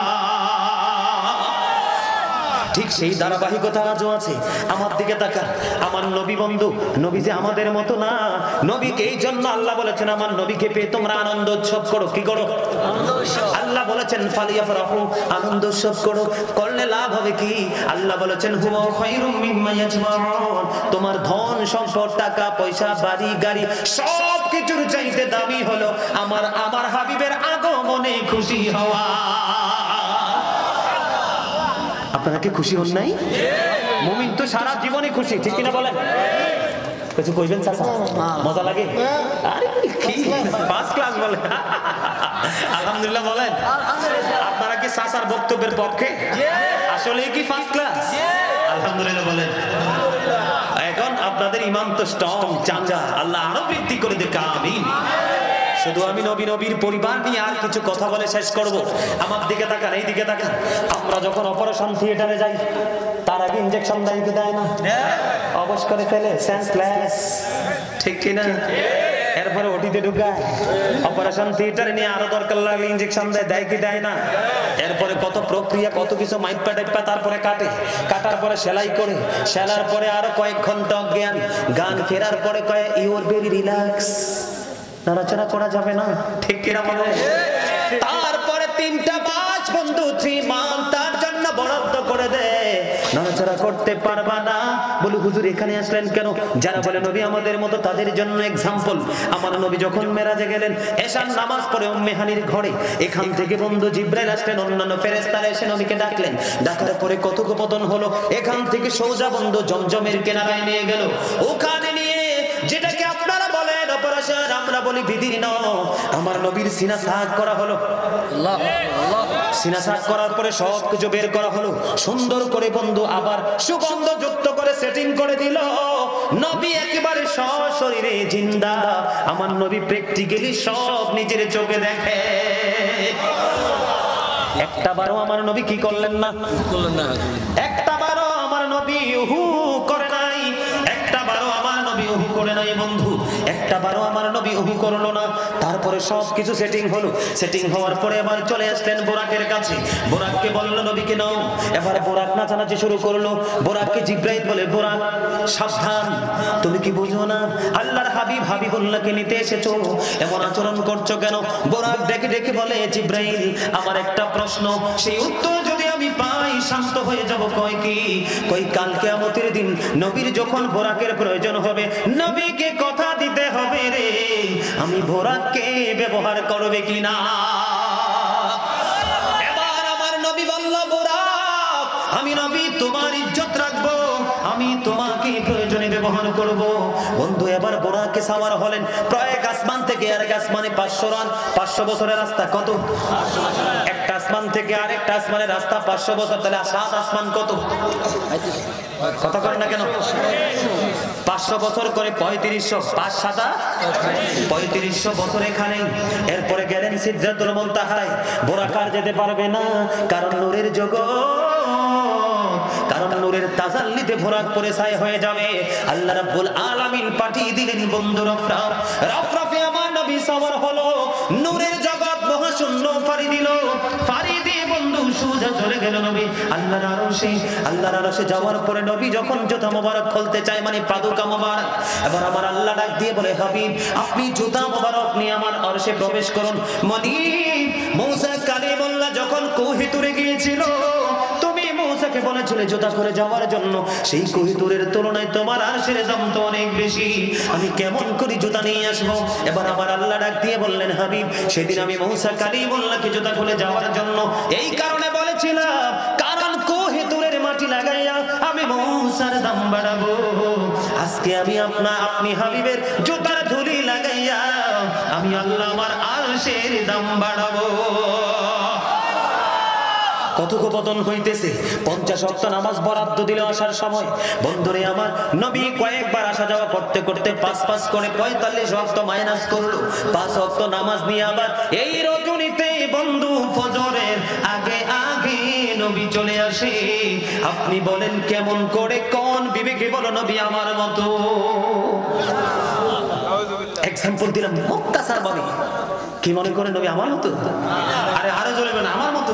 ঠিক সেই ধারাবাহিকতা আজও আছে। আমার দিকে তাকান, আমার নবী বন্ধু, নবী যে আমাদের মতো না। নবীকে এই জন্য আল্লাহ বলেছেন, আমার নবীকে পেয়ে তোমরা আনন্দ উৎসব করো। কি করো? আল্লাহ বলেছেন, ফালিয়াফরাহু, আনন্দ উৎসব করো। করলে লাভ হবে কি? আল্লাহ বলেছেন, হুয়া খায়রুম মিম্মা ইয়াজমাউন, তোমার ধন সম্পদ, টাকা পয়সা, বাড়ি গাড়ি সব কিছুর চাইতে দামি হলো আমার হাবিবের আগমনে খুশি হওয়া। আপনারা কি খুশি হন নাই? মুমিন তো সারা জীবনে খুশি, ঠিক কিনা বলেন? কিছু কইবেন চাচা? মজা লাগে? আরে কি ফার্স্ট ক্লাস বলেন। আলহামদুলিল্লাহ বলেন। আপনারা কি চাচার বক্তব্যের পক্ষে? আসলে কি ফার্স্ট ক্লাস? আলহামদুলিল্লাহ বলেন। এখন আপনাদের ইমান তো স্ট্রং, চাঙ্গা, আল্লাহ আরো বৃদ্ধি করে দেখ। আমিন। শুধু আমি নবীর পরিবার নিয়ে আর কিছু কথা বলে শেষ করব। আমার দিকে তাকান, এই দিকে তাকান। আমরা যখন অপারেশন থিয়েটারে যাই, তার আগে ইনজেকশন দেয় কি দেয় না? অবশ করে ফেলে, সেন্সলেস, ঠিক কিনা? এরপরে ওটিতে ঢুকায়, অপারেশন থিয়েটারে নিয়ে আরো দরকার লাগলে ইনজেকশন দেয় কি দেয় না? এরপরে কত প্রক্রিয়া, কত কিছু মাইপা টাইপা, তারপরে কাটার পরে সেলাই করে, সেলার পরে আরো কয়েক ঘন্টা অজ্ঞান, গান ফেরার পরে কয়ে ইউর ভেরি রিল্যাক্স, নাড়াচাড়া করা যাবে না, ঠিক কিনা বলে? তারপরে 3টা মাস বন্ধু 3 মান্থ তার জন্য বরাদ্দ করে দেয়, নাড়াচাড়া করতে পারবা না। বলি হুজুর এখানে আসলেন কেন? যারা বলে নবী আমাদের মতো তাদের জন্য এক্সাম্পল। আমার নবী যখন মেরাজে গেলেন, এশার নামাজ পড়ে উম্মে হানির ঘরে, এখান থেকে বন্ধু জিবরাইল আসলেন, অন্যান্য ফেরেশতারা এসে নবীকে ডাকলেন। ডাকার পরে কথোপকথন হলো, এখান থেকে সোজা বন্ধু জমজমের কিনারায় নিয়ে গেল। ওখানে নিয়ে যেটাকে আপনারা বলেন অপারেশন, আমরা বলি বিধির ন, আমার নবীর সিনা সাক করা হলো। সিনা সাক করার পরে সব কিছু বের করা হলো, সুন্দর করে বন্ধু আবার সুগন্ধ যুক্ত করে সেটিং করে দিল। নবী একেবারে সশরীরে জিন্দা, আমার নবী প্র্যাকটিক্যালি সব নিজের চোখে দেখে। একটা বারও আমার নবী কি করলেন না? একটা বারও আমার নবী উহু করে নাই, একটা বারও আমার নবী উহু করে নাই বন্ধু, একটা বারও আমার নবী উহু করলো না। তারপরে সব কিছু সেটিং হলো, সেটিং হওয়ার পরে আবার চলে আসলেন বোরাকের কাছে। বোরাককে বললো নবীকে নাও। এবারে বোরাক নাচানাচি শুরু করলো। বোরাককে জিবরাইল বলে, বোরাক সাবধান, তুমি কি বুঝো না আল্লাহর হাবিবুল্লাহকে নিতে এসেছো, এমন আচরণ করছো কেন? বোরাক ডেকে ডেকে বলে, জিবরাইল আমার একটা প্রশ্ন, সেই উত্তর যদি আমি পাই শান্ত হয়ে যাব। কই কাল কিয়ামতের দিন নবীর যখন বোরাকের প্রয়োজন হবে, নবীকে কথা দিতে হবে রে, আমি বোরাককে ব্যবহার করবে কিনা। এবার আমার নবী বলল, বোরাক আমি নবী তোমার ইজ্জত রাখবো, আমি তোমাকে প্রয়োজনে ব্যবহার করব। বন্ধু এবার বোরাকে সাওয়ার হলেন। প্রায় এক আসমান থেকে আরেক আসমানে 500 রান, 500 বছরের রাস্তা। কত? একটা আসমান থেকে আরেকটা আসমানের রাস্তা 500 বছর, তাহলে 7 আসমান কত? কথা করেন না কেন? 500 বছর করে 3500, 5 7 3500 বছর এখানে। এরপরে গেলেন সিদরাতুল মুনতাহায়। বোরাক আর যেতে পারবে না, কারণ নূরের জগৎ, কারণ নূরের তাজাল্লিতে বোরাক পরে ছাই হয়ে যাবে। আল্লাহ রাব্বুল আলামিন পাঠিয়ে দিলেন বন্ধু রফরাফ। রফরাফে আমার নবী সওয়ার হলো, নূরের জগৎ মহাশূন্য ফাড়ি দিল, ফাড়ি দিয়ে বন্ধু সোজা চলে গেল নবী আল্লাহর আরশে। আল্লাহর আরশে যাওয়ার পরে নবী যখন জুতা মোবারক খুলতে চায়, মানে পাদুকা মোবারক, এবার আমার আল্লাহ ডাক দিয়ে বলে, হাবিব আপনি জুতা মোবারক নিয়ে আমার আরশে প্রবেশ করুন। মনিব মুসা কালিমুল্লাহ যখন কুহি তুরে গিয়েছিল, মুসাকে বলেছিল জুতা করে যাওয়ার জন্য, সেই কোহিতুরের তুলনায় তোমার আরশের দাম তো অনেক বেশি, আমি কেমন করে জুতা নিয়ে আসবো? এবার আমার আল্লাহ ডাক দিয়ে বললেন, হাবিব সেদিন আমি মুসা কালিমুল্লাহকে জুতা খুলে যাওয়ার জন্য এই কারণে বলেছিলাম, কারণ কোহিতুরের মাটি লাগাইয়া আমি মুসার দাম বাড়াবো। আজকে আমি আপনি হাবিবের জুতার ধুলি লাগাইয়া আমি আল্লাহ আমার আরশের দাম বাড়াবো। কথোপকথন হইতেছে। 50 ওয়াক্ত নামাজ বরাদ্দ দিল আসার সময়। বন্ধুরে আমার নবী কয়েকবার আসা যাওয়া করতে করতে 5 করে 45 ওয়াক্ত মাইনাস করলো। 5 ওয়াক্ত নামাজ নিয়ে আবার এই রজনীতে বন্ধু ফজরের আগে আগে নবী চলে আসে। আপনি বলেন কেমন করে, কোন বিবেকে বলো নবী আমার মতো? এক্সাম্পল দিলাম মুক্তাসার ভাবে। কি মনে করে নবী আমার মতো? আরে আরো জোরে বলেন আমার মতো।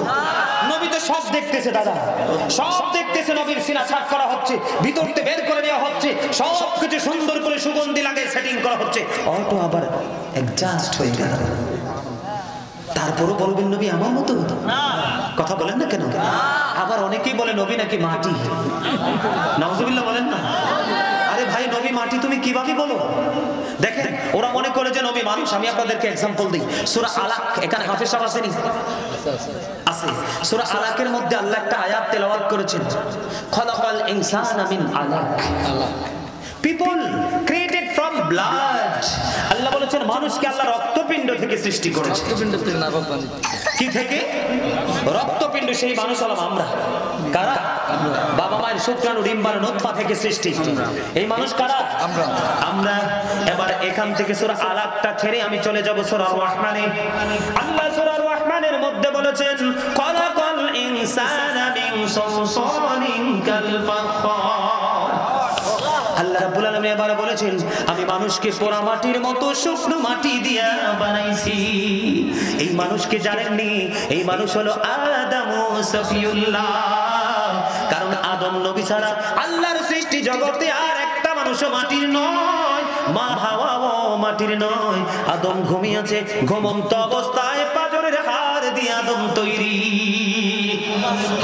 নবী তো সব দেখতেছে দাদা, সব দেখতেছে। নবীর সিনা সাফ করা হচ্ছে, ভিতরতে বের করে দেওয়া হচ্ছে, সব কিছু সুন্দর করে সুগন্ধি লাগে সেটিং করা হচ্ছে। অটো আবার অ্যাডজাস্ট হয়ে গেল। তারপরও বলবেন নবী আমার মতো? কথা বলেন না কেন? আবার অনেকেই বলে নবী নাকি মাটি। নাউজুবিল্লাহ বলেন না। আরে ভাই নবী মাটি তুমি কিভাবে বলো? দেখেন ওরা মনে করে যে নবী মানুষ। আমি আপনাদেরকে এক্সাম্পল দিই, সূরা আলাক, এখানে হাফেজ সাহেব আসেনি? আছে। সূরা আলাকের মধ্যে আল্লাহ একটা আয়াত তেলাওয়াত করেছেন, খলাকাল ইনসানা মিন আলাক, পিপল ক্রিয়েটেড ফ্রম ব্লাড। আল্লাহ বলেছেন মানুষকে আল্লাহ রক্তপিণ্ড থেকে সৃষ্টি করেছে। কি থেকে? রক্তপিণ্ড। সেই মানুষ হলাম আমরা। কারা? বাবা মায়ের শুক্রাণু ডিম্বাণু নুতফা থেকে সৃষ্টি। এই মানুষ কারা? আমরা। এবার এখান থেকে সূরা আলাকটা ছেড়ে আমি চলে যাব সূরা রহমানে। আল্লাহ সূরা রহমানের মধ্যে বলেছেন খলাকাল ইনসানা মিন সালসালিন কাল ফাখর। আল্লাহ রাব্বুল আলামিন এবার বলেছেন আমি মানুষকে পোড়া মাটির মতো শুকনো মাটি দিয়া বানাইছি। এই মানুষকে জানেননি? এই মানুষ হলো আদম সফিউল্লাহ। কারণ আদম নবী ছাড়া আল্লাহর সৃষ্টি জগতে আর একটা মানুষও মাটির নয়, মা হাওয়াও মাটির নয়। আদম ঘুমিয়েছে, ঘুমন্ত অবস্থায় পাঁজরের হাড় দিয়ে আদম তৈরি,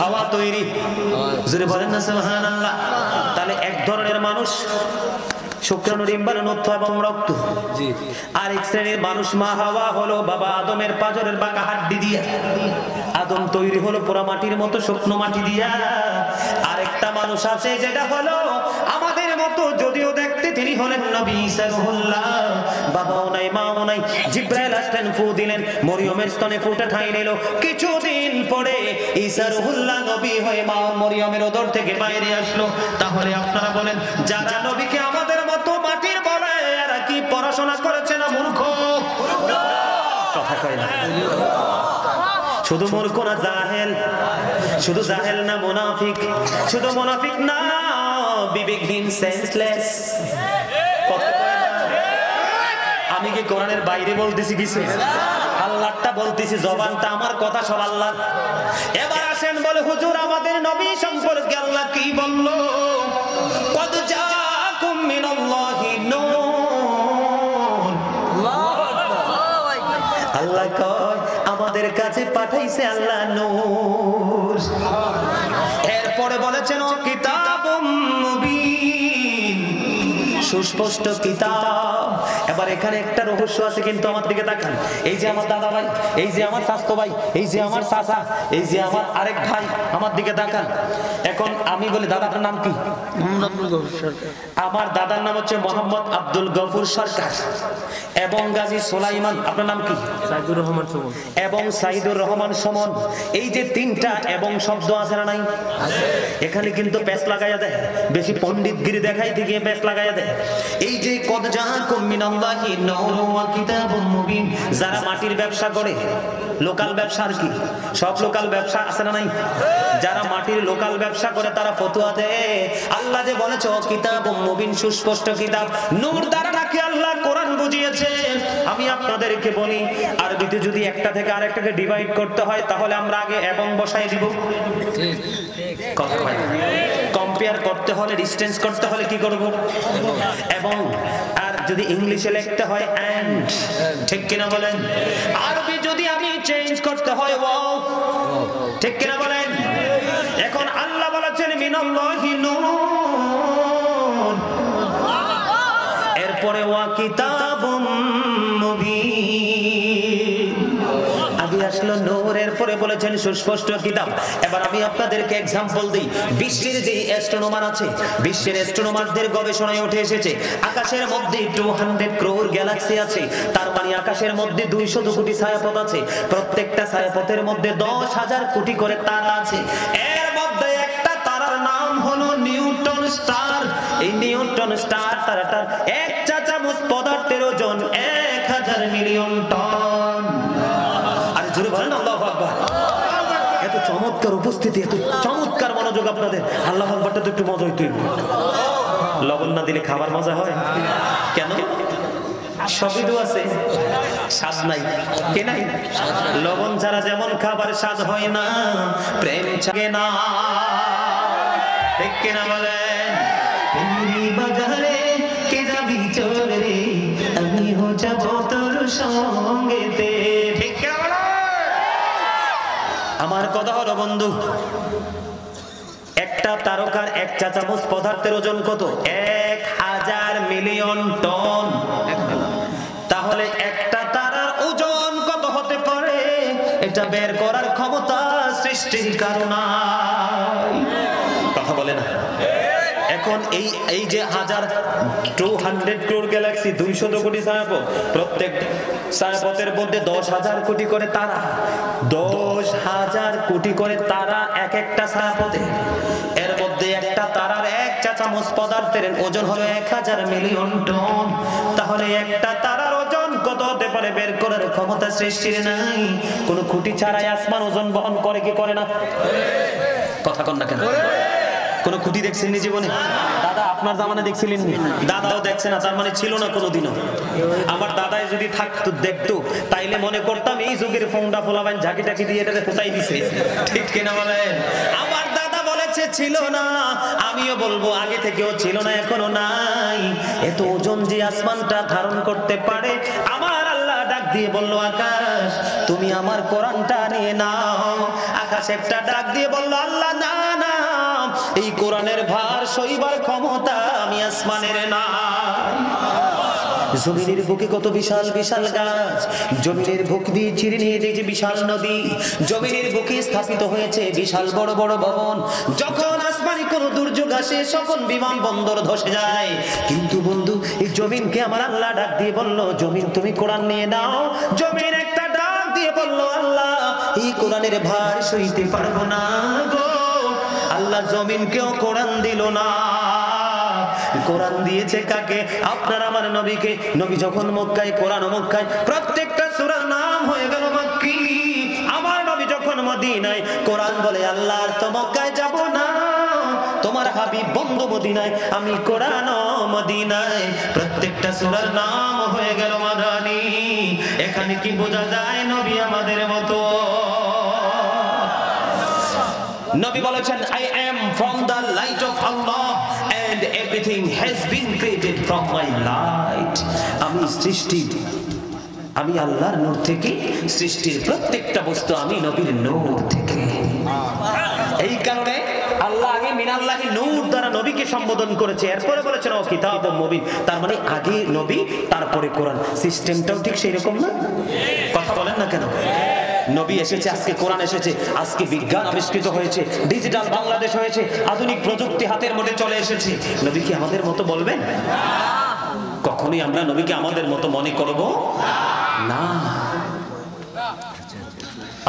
হাওয়া তৈরি। জোরে বলেন না সুবহানাল্লাহ। তাহলে এক ধরনের মানুষ শুক্রাণু ডিম্বাণু নুতফা এবং রক্ত। আরেক শ্রেণীর মানুষ মা হাওয়া হলো বাবা আদমের পাঁজরের বাঁকা হাড্ডি দিয়া। আদম তৈরি হলো পোড়া মাটির মতো শুকনো মাটি দিয়া। আরেকটা মানুষ আছে যেটা হলো আমাদের মতো, যদিও দেখতে তিনি হলেন নবী ঈসা রুহুল্লাহ। বাবাও নাই মাও নাই, জিবরাইল আসলেন, ফু দিলেন, মরিয়মের স্তনে ফুটা ঠাই নিল। কিছুদিন পরে ঈসা রুহুল্লাহ নবী হয়ে মা মরিয়মের উদর থেকে বাইরে আসলো। তাহলে আপনারা বলেন যারা নবীকে আমাদের মতো মাটির বলে এরা কি পড়াশোনা করেছে না মূর্খ? কথা কয় না। শুধু মূর্খ না জাহেল, শুধু জাহেল না মুনাফিক, শুধু মুনাফিক না বিবেকহীন, সেন্সলেস। আমি কি কোরআনের বাইরে বলতেছি কিছু? আল্লাহটা বলতেছি, জবানটা আমার, কথা সব আল্লাহ। এবার আসেন বলে হুজুর আমাদের নবী সম্পর্কে আল্লাহ কি বললো? কদ জাআকুম মিনাল্লাহি নূর। আল্লাহ কয় আমাদের কাছে পাঠাইছে আল্লাহ নূর। এরপরে বলেছেন ও কিতাবুম মুবিন, সুস্পষ্ট কিতাব। এবার এখানে একটা রহস্য আছে, কিন্তু আমার দিকে তাকান। এই যে আমার দাদা ভাই, এই যে আমার চাচতো ভাই, এই যে আমার চাচা, এই যে আমার আরেক ভাই, আমার দিকে তাকান। এখন আমি বলি দাদা আপনার নাম কি? আমার দাদার নাম হচ্ছে মোহাম্মদ আব্দুল গফুর সরকার এবং গাজী সুলাইমান। আপনার নাম কি? সাইদুর রহমান সুমন এবং সাইদুর রহমান সুমন। এই যে তিনটা এবং শব্দ আছে না নাই? এখানে কিন্তু পেশ লাগাইয়া দেয়, বেশি পণ্ডিতগিরি দেখাইতে গিয়ে পেশ লাগাইয়া দেয়। এই যে কদ জাআকুম মিনাল্লাহি নূরুন ওয়া কিতাবুম মুবিন, যারা মাটির ব্যবসা করে, লোকাল ব্যবসা আর কি, সব লোকাল ব্যবসা আছে না নাই? যারা মাটির লোকাল ব্যবসা করে তারা ফতোয়া দেয়। আল্লাহ যে বলেছে কিতাবুম মুবিন, সুস্পষ্ট কিতাব, নূর দ্বারা নাকি আল্লাহ কোরআন বুঝিয়েছে। আমি আপনাদেরকে বলি আরবিতে যদি একটা থেকে আরেকটাকে ডিভাইড করতে হয় তাহলে আমরা আগে এবং বসাই দিব। কথা হয় না। কম্পেয়ার করতে হলে, ডিসটেন্স করতে হলে কি করব? এবং। আর যদি ইংলিশে লিখতে হয় এন্ড, ঠিক কিনা বলেন? আরবি যদি আমি চেঞ্জ করতে হয় ওয়াও, ঠিক কিনা বলেন? এখন আল্লাহ বলেছেন মিনাল্লাহি নূর, এরপরে ওয়া কিতাবুম মুবিন, আগে আসলো নূর, এরপরে বলেছেন সুস্পষ্ট কিতাব। এবার আমি আপনাদেরকে এক্সাম্পল দিই। বিশ্বের যে অ্যাস্ট্রোনমার আছে, বিশ্বের অ্যাস্ট্রোনমারদের গবেষণায় উঠে এসেছে আকাশের মধ্যে 200 ক্রোর গ্যালাক্সি আছে। তার মানে আকাশের মধ্যে 200 কোটি ছায়াপথ আছে। প্রত্যেকটা ছায়াপথের মধ্যে 10,000 কোটি করে তারা আছে। এর মধ্যে একটা তারার নাম হলো নিউটন স্টার। এই নিউটন স্টার তারাটার এক চা চামচ পদার্থের ওজন 1000 মিলিয়ন টন। আরে জোরে বলেন আল্লাহু আকবার। এত চমৎকার উপস্থিতি, এত চমৎকার মনোযোগ আপনাদের। আল্লাহু আকবারটা তো একটু মজা হইতো। লবণ না দিলে খাবার মজা হয় কেন? সবই তো আছে, স্বাদ নাই। কে নাই? লবণ ছাড়া যেমন খাবার স্বাদ হয় না, প্রেম ছাগে না, ঠিক কিনা বলেন? বাজারে কে যাবি চলে রে, আমিও যাব তোর সঙ্গেতে, ঠিক কিনা বলেন? আমার কথা হলো বন্ধু, একটা তারকার এক চা চামচ পদার্থের ওজন কত? 1000 মিলিয়ন টন। তাহলে একটা তারার ওজন কত হতে পারে এটা বের করার ক্ষমতা সৃষ্টির কারণে। কথা বলে না? এখন এই যে 200 ক্রোড় গ্যালাক্সি, 200 কোটি ছায়াপথ, প্রত্যেক ছায়াপথের মধ্যে 10,000 কোটি করে তারা, 10,000 কোটি করে তারা এক একটা ছায়াপথে। এর মধ্যে একটা তারার এক চা চামচ পদার্থের ওজন হলো 1000 মিলিয়ন টন। তাহলে একটা তারার ওজন কত হতে পারে বের করার ক্ষমতা সৃষ্টির নাই। কোন খুঁটি ছাড়াই আসমান ওজন বহন করে কি করে না? কথা কন না কেন? কোন খুঁটি দেখছেন নি জীবনে? দাদা আপনার জামানে দেখছিলেন? দাদাও দেখছে না, তার মানে ছিল না কোনোদিনও। আমার দাদাই যদি থাকতো দেখতো তাইলে মনে করতাম এই যুগের ফোনটা ফোলাবেন ঝাঁকি টাকি দিয়ে এটাতে কোথায় দিছে। ঠিক কিনা বলেন? আমার দাদা বলেছে ছিল না, আমিও বলবো আগে থেকেও ছিল না, এখনো নাই। এত ওজন যে আসমানটা ধারণ করতে পারে, আমার আল্লাহ ডাক দিয়ে বলল আকাশ তুমি আমার কোরআনটা নিয়ে নাও। আকাশ একটা ডাক দিয়ে বলল আল্লাহ না না, এই কোরআনের ভার সইবার ক্ষমতা আমি আসমানের না। জমিনের বুকে কত বিশাল বিশাল গাছ, জমিনের বুক দিয়ে চিরে নিয়ে যে বিশাল নদী, জমিনের বুকে স্থাপিত হয়েছে বিশাল বড় বড় ভবন। যখন আসমানে কোনো দুর্যোগ আসে সকল বিমান বন্দর ধসে যায়। কিন্তু বন্ধু এই জমিনকে আমার আল্লাহ ডাক দিয়ে বলল জমিন তুমি কোরআন নিয়ে নাও। জমিন একটা ডাক দিয়ে বলল আল্লাহ এই কোরআনের ভার সইতে পারবো না গো। আল্লাহ জমিনকেও কোরআন দিল না। কোরআন দিয়েছে কাকে? আপনার আমার নবীকে। নবী যখন মক্কায়, কোরআন মক্কায়, প্রত্যেকটা সূরার নাম হয়ে গেল মক্কি। আমার নবী যখন মদিনায়, কোরআন বলে আল্লাহ আর তো মক্কায় যাব না, তোমার হাবিব বন্ধু মদিনায়, আমি কোরআন মদিনায়। প্রত্যেকটা সূরার নাম হয়ে গেল মাদানী। এখানে কি বোঝা যায় নবী আমাদের মতো? নবী বলেছেন I am from the light of Allah and everything has been created from my light. আমি সৃষ্টি, আমি আল্লাহর নূর থেকে, সৃষ্টির প্রত্যেকটা বস্তু আমি নবীর নূর থেকে। এই কারণে আল্লাহ আগে মিনাল্লাহি নূর দ্বারা নবীকে সম্বোধন করেছে, এরপরে বলেছেন ও কিতাবুম মুবিন। তার মানে আগে নবী তারপরে কোরআন। সিস্টেমটাও ঠিক সেই রকম না? কথা বলেন না কেন? নবী এসেছে, আজকে কোরআন এসেছে, আজকে বিজ্ঞান আবিষ্কৃত হয়েছে, ডিজিটাল বাংলাদেশ হয়েছে, আধুনিক প্রযুক্তি হাতের মধ্যে চলে এসেছে। নবী কি আমাদের মতো বলবেন? কখনোই আমরা নবীকে আমাদের মতো মনে করব না।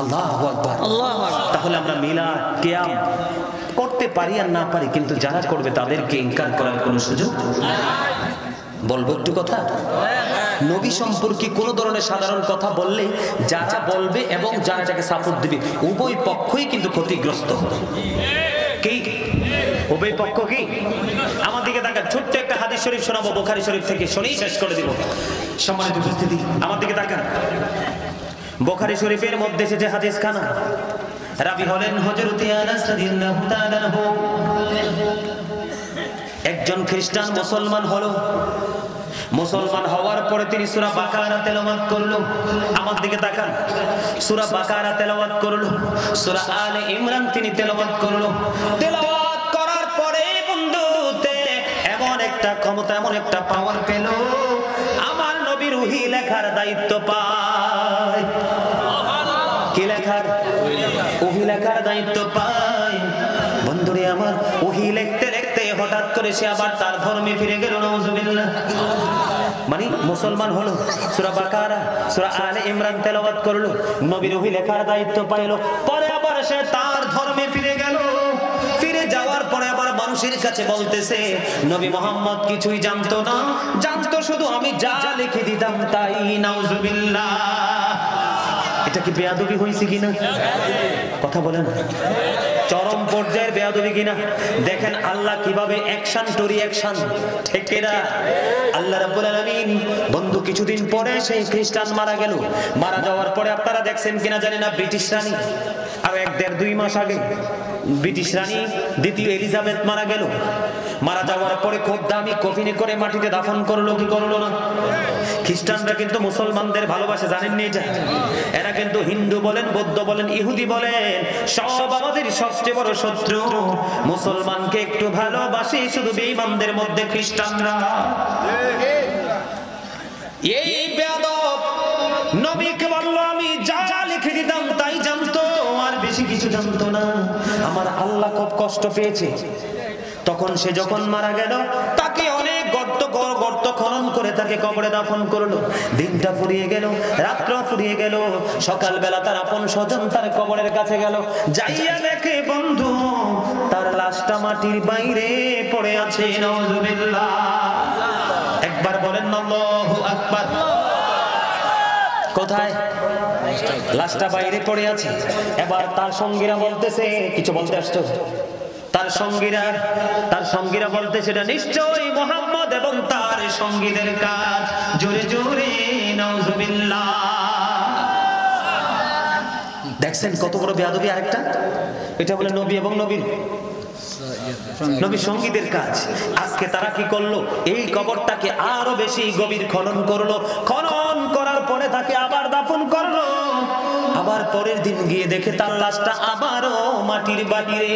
আল্লাহু আকবার। তাহলে আমরা মিলাদ কিয়াম করতে পারি আর না পারি, কিন্তু যারা করবে তাদেরকে ইনকার করার কোনো সুযোগ বলবো একটু কথা। নবী সম্পর্কে কোন ধরনের সাধারণ কথা বললে যারা বলবে এবং যারা যাকে সাপোর্ট দিবে উভয় পক্ষই কিন্তু ক্ষতিগ্রস্ত হবে। কি উভয় পক্ষ কি? আমার দিকে তাকান, ছোট্ট একটা হাদিস শরীফ শোনাবো বুখারী শরীফ থেকে, শুনেই শেষ করে দিব। সম্মানিত উপস্থিতি আমার দিকে তাকান। বুখারী শরীফের মধ্যে এসেছে হাদিস খানা, রাবী হলেন হযরত আনাস রাদিয়াল্লাহু তাআলা আনহু। একজন খ্রিস্টান মুসলমান হলো। মুসলমান হওয়ার পরে তিনি সূরা বাকারা তেলাওয়াত করলো। আমার দিকে তাকান, সূরা বাকারা তেলাওয়াত করলো, সূরা আলে ইমরান তিনি তেলাওয়াত করলো। তেলাওয়াত করার পরে বন্ধুতে এমন একটা ক্ষমতা, এমন একটা পাওয়ার পেল, আমার নবীর ওহী লেখার দায়িত্ব পায়। কি লেখার? ওহী লেখার দায়িত্ব পায়। বন্ধুরে আমার, ওহী লিখতে লিখতে হঠাৎ করে সে আবার তার ধর্মে ফিরে গেল। নাউজুবিল্লাহ। মানে মুসলমান হলো, সূরা বাকারা, সূরা আলে ইমরান তেলাওয়াত করলো, নবীর ওহী লেখার দায়িত্ব পাইলো, পরে আবার সে তার ধর্মে ফিরে গেল। ফিরে যাওয়ার পরে আবার মানুষের কাছে বলতেছে নবী মুহাম্মদ কিছুই জানতো না, জানতো শুধু আমি যা লিখে দিতাম তাই। নাউজুবিল্লাহ। এটা কি বেয়াদবি হয়েছে কিনা? কথা বলেন। চরম পর্যায়ের বেয়াদবি কিনা? দেখেন আল্লাহ কিভাবে অ্যাকশন টু রিঅ্যাকশন। ঠিক কিনা? আল্লাহ রাব্বুল আলামিন বন্ধু কিছুদিন পরে সেই খ্রিস্টান মারা গেল। মারা যাওয়ার পরে আপনারা দেখছেন কিনা জানি না, ব্রিটিশ রানী আর 1-1.5-2 মাস আগে ব্রিটিশ রানী দ্বিতীয় এলিজাবেথ মারা গেল। মারা যাওয়ার পরে খুব দামি কফিনে করে মাটিতে দাফন করলো কি করলো না? খ্রিস্টানরা কিন্তু মুসলমানদের ভালোবাসে, জানেন নি? এরা কিন্তু হিন্দু বলেন, বৌদ্ধ বলেন, ইহুদি বলেন, সব আমাদের সবচেয়ে বড় শত্রু। মুসলমানকে একটু ভালোবাসে শুধু বেঈমানদের মধ্যে খ্রিস্টানরা। এই বেয়াদব নবীকে বলল আমি যা লিখে দিতাম তাই জানতো, আর বেশি কিছু জানতো না। আমার আল্লাহ খুব কষ্ট পেয়েছে। তখন সে যখন মারা গেল তাকে অনেক গর্ত খনন করে তাকে কবরে দাফন করলো। দিনটা ফুরিয়ে গেল, রাত্র ফুরিয়ে গেল, সকালবেলা তার আপন স্বজন তার কবরের কাছে গেল, যাইয়া দেখে বন্ধু তার লাশটা মাটির বাইরে পড়ে আছে। নাউজুবিল্লাহ। একবার বলেন আল্লাহু আকবার। কোথায়? লাশটা বাইরে পড়ে আছে। এবার তার সঙ্গীরা বলতেছে, কিছু বলতে আসছো? তার সঙ্গীরা বলতে সেটা নিশ্চয়ই মুহাম্মদ এবং তার সঙ্গীদের কাজ। জোরে জোরে নাউজুবিল্লাহ। দেখছেন কত বড় বেয়াদবি? আরেকটা, এটা বলে নবী এবং নবীর সঙ্গীদের কাজ। আজকে তারা কি করলো? এই কবরটাকে আরো বেশি গভীর খনন করলো। খনন করার পরে তাকে আবার দাফন করলো। আবার পরের দিন গিয়ে দেখে তার লাশটা আবারও মাটির বাহিরে।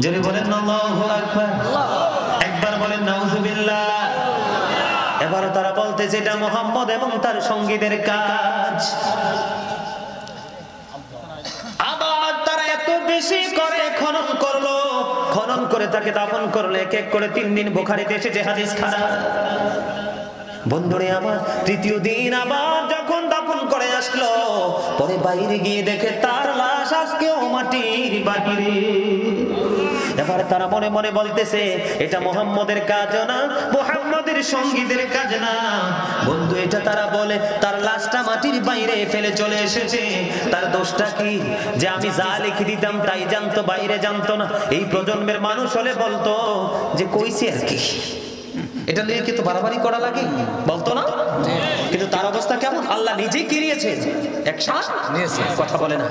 যদি বলেন আল্লাহু আকবার, একবার বলেন নাউজুবিল্লাহ। এবারও তারা বলতেছে এটা মুহাম্মদ এবং তার সঙ্গীদের কাজ। আবার তারা এত বেশি করে খনন করলো, খনন করে তাকে দাফন করলো। এক এক করে 3 দিন বুখারীতে এসেছে হাদিস খারাপ। বন্ধুরে আমার, তৃতীয় দিন আবার যখন দাফন করে আসলো, পরে বাইরে গিয়ে দেখে তার লাশ আজকেও মাটির বাহিরে। এবার তারা মনে মনে বলতেছে এটা মুহাম্মদের কাজ না, মুহাম্মদের সঙ্গীদের কাজ না। বন্ধু, এটা তারা বলে তার লাশটা মাটির বাইরে ফেলে চলে এসেছে। তার দোষটা কি? যে আমি যা লিখে দিতাম তাই জানতো, বাইরে জানতো না। এই প্রজন্মের মানুষ হলে বলতো যে কইছে আর কি, এটা নিয়ে কি তো বাড়াবাড়ি করা লাগে, বলতো না? কিন্তু তার অবস্থা কেমন? আল্লাহ নিজেই কিনিয়েছে, একসাথে কথা বলে না।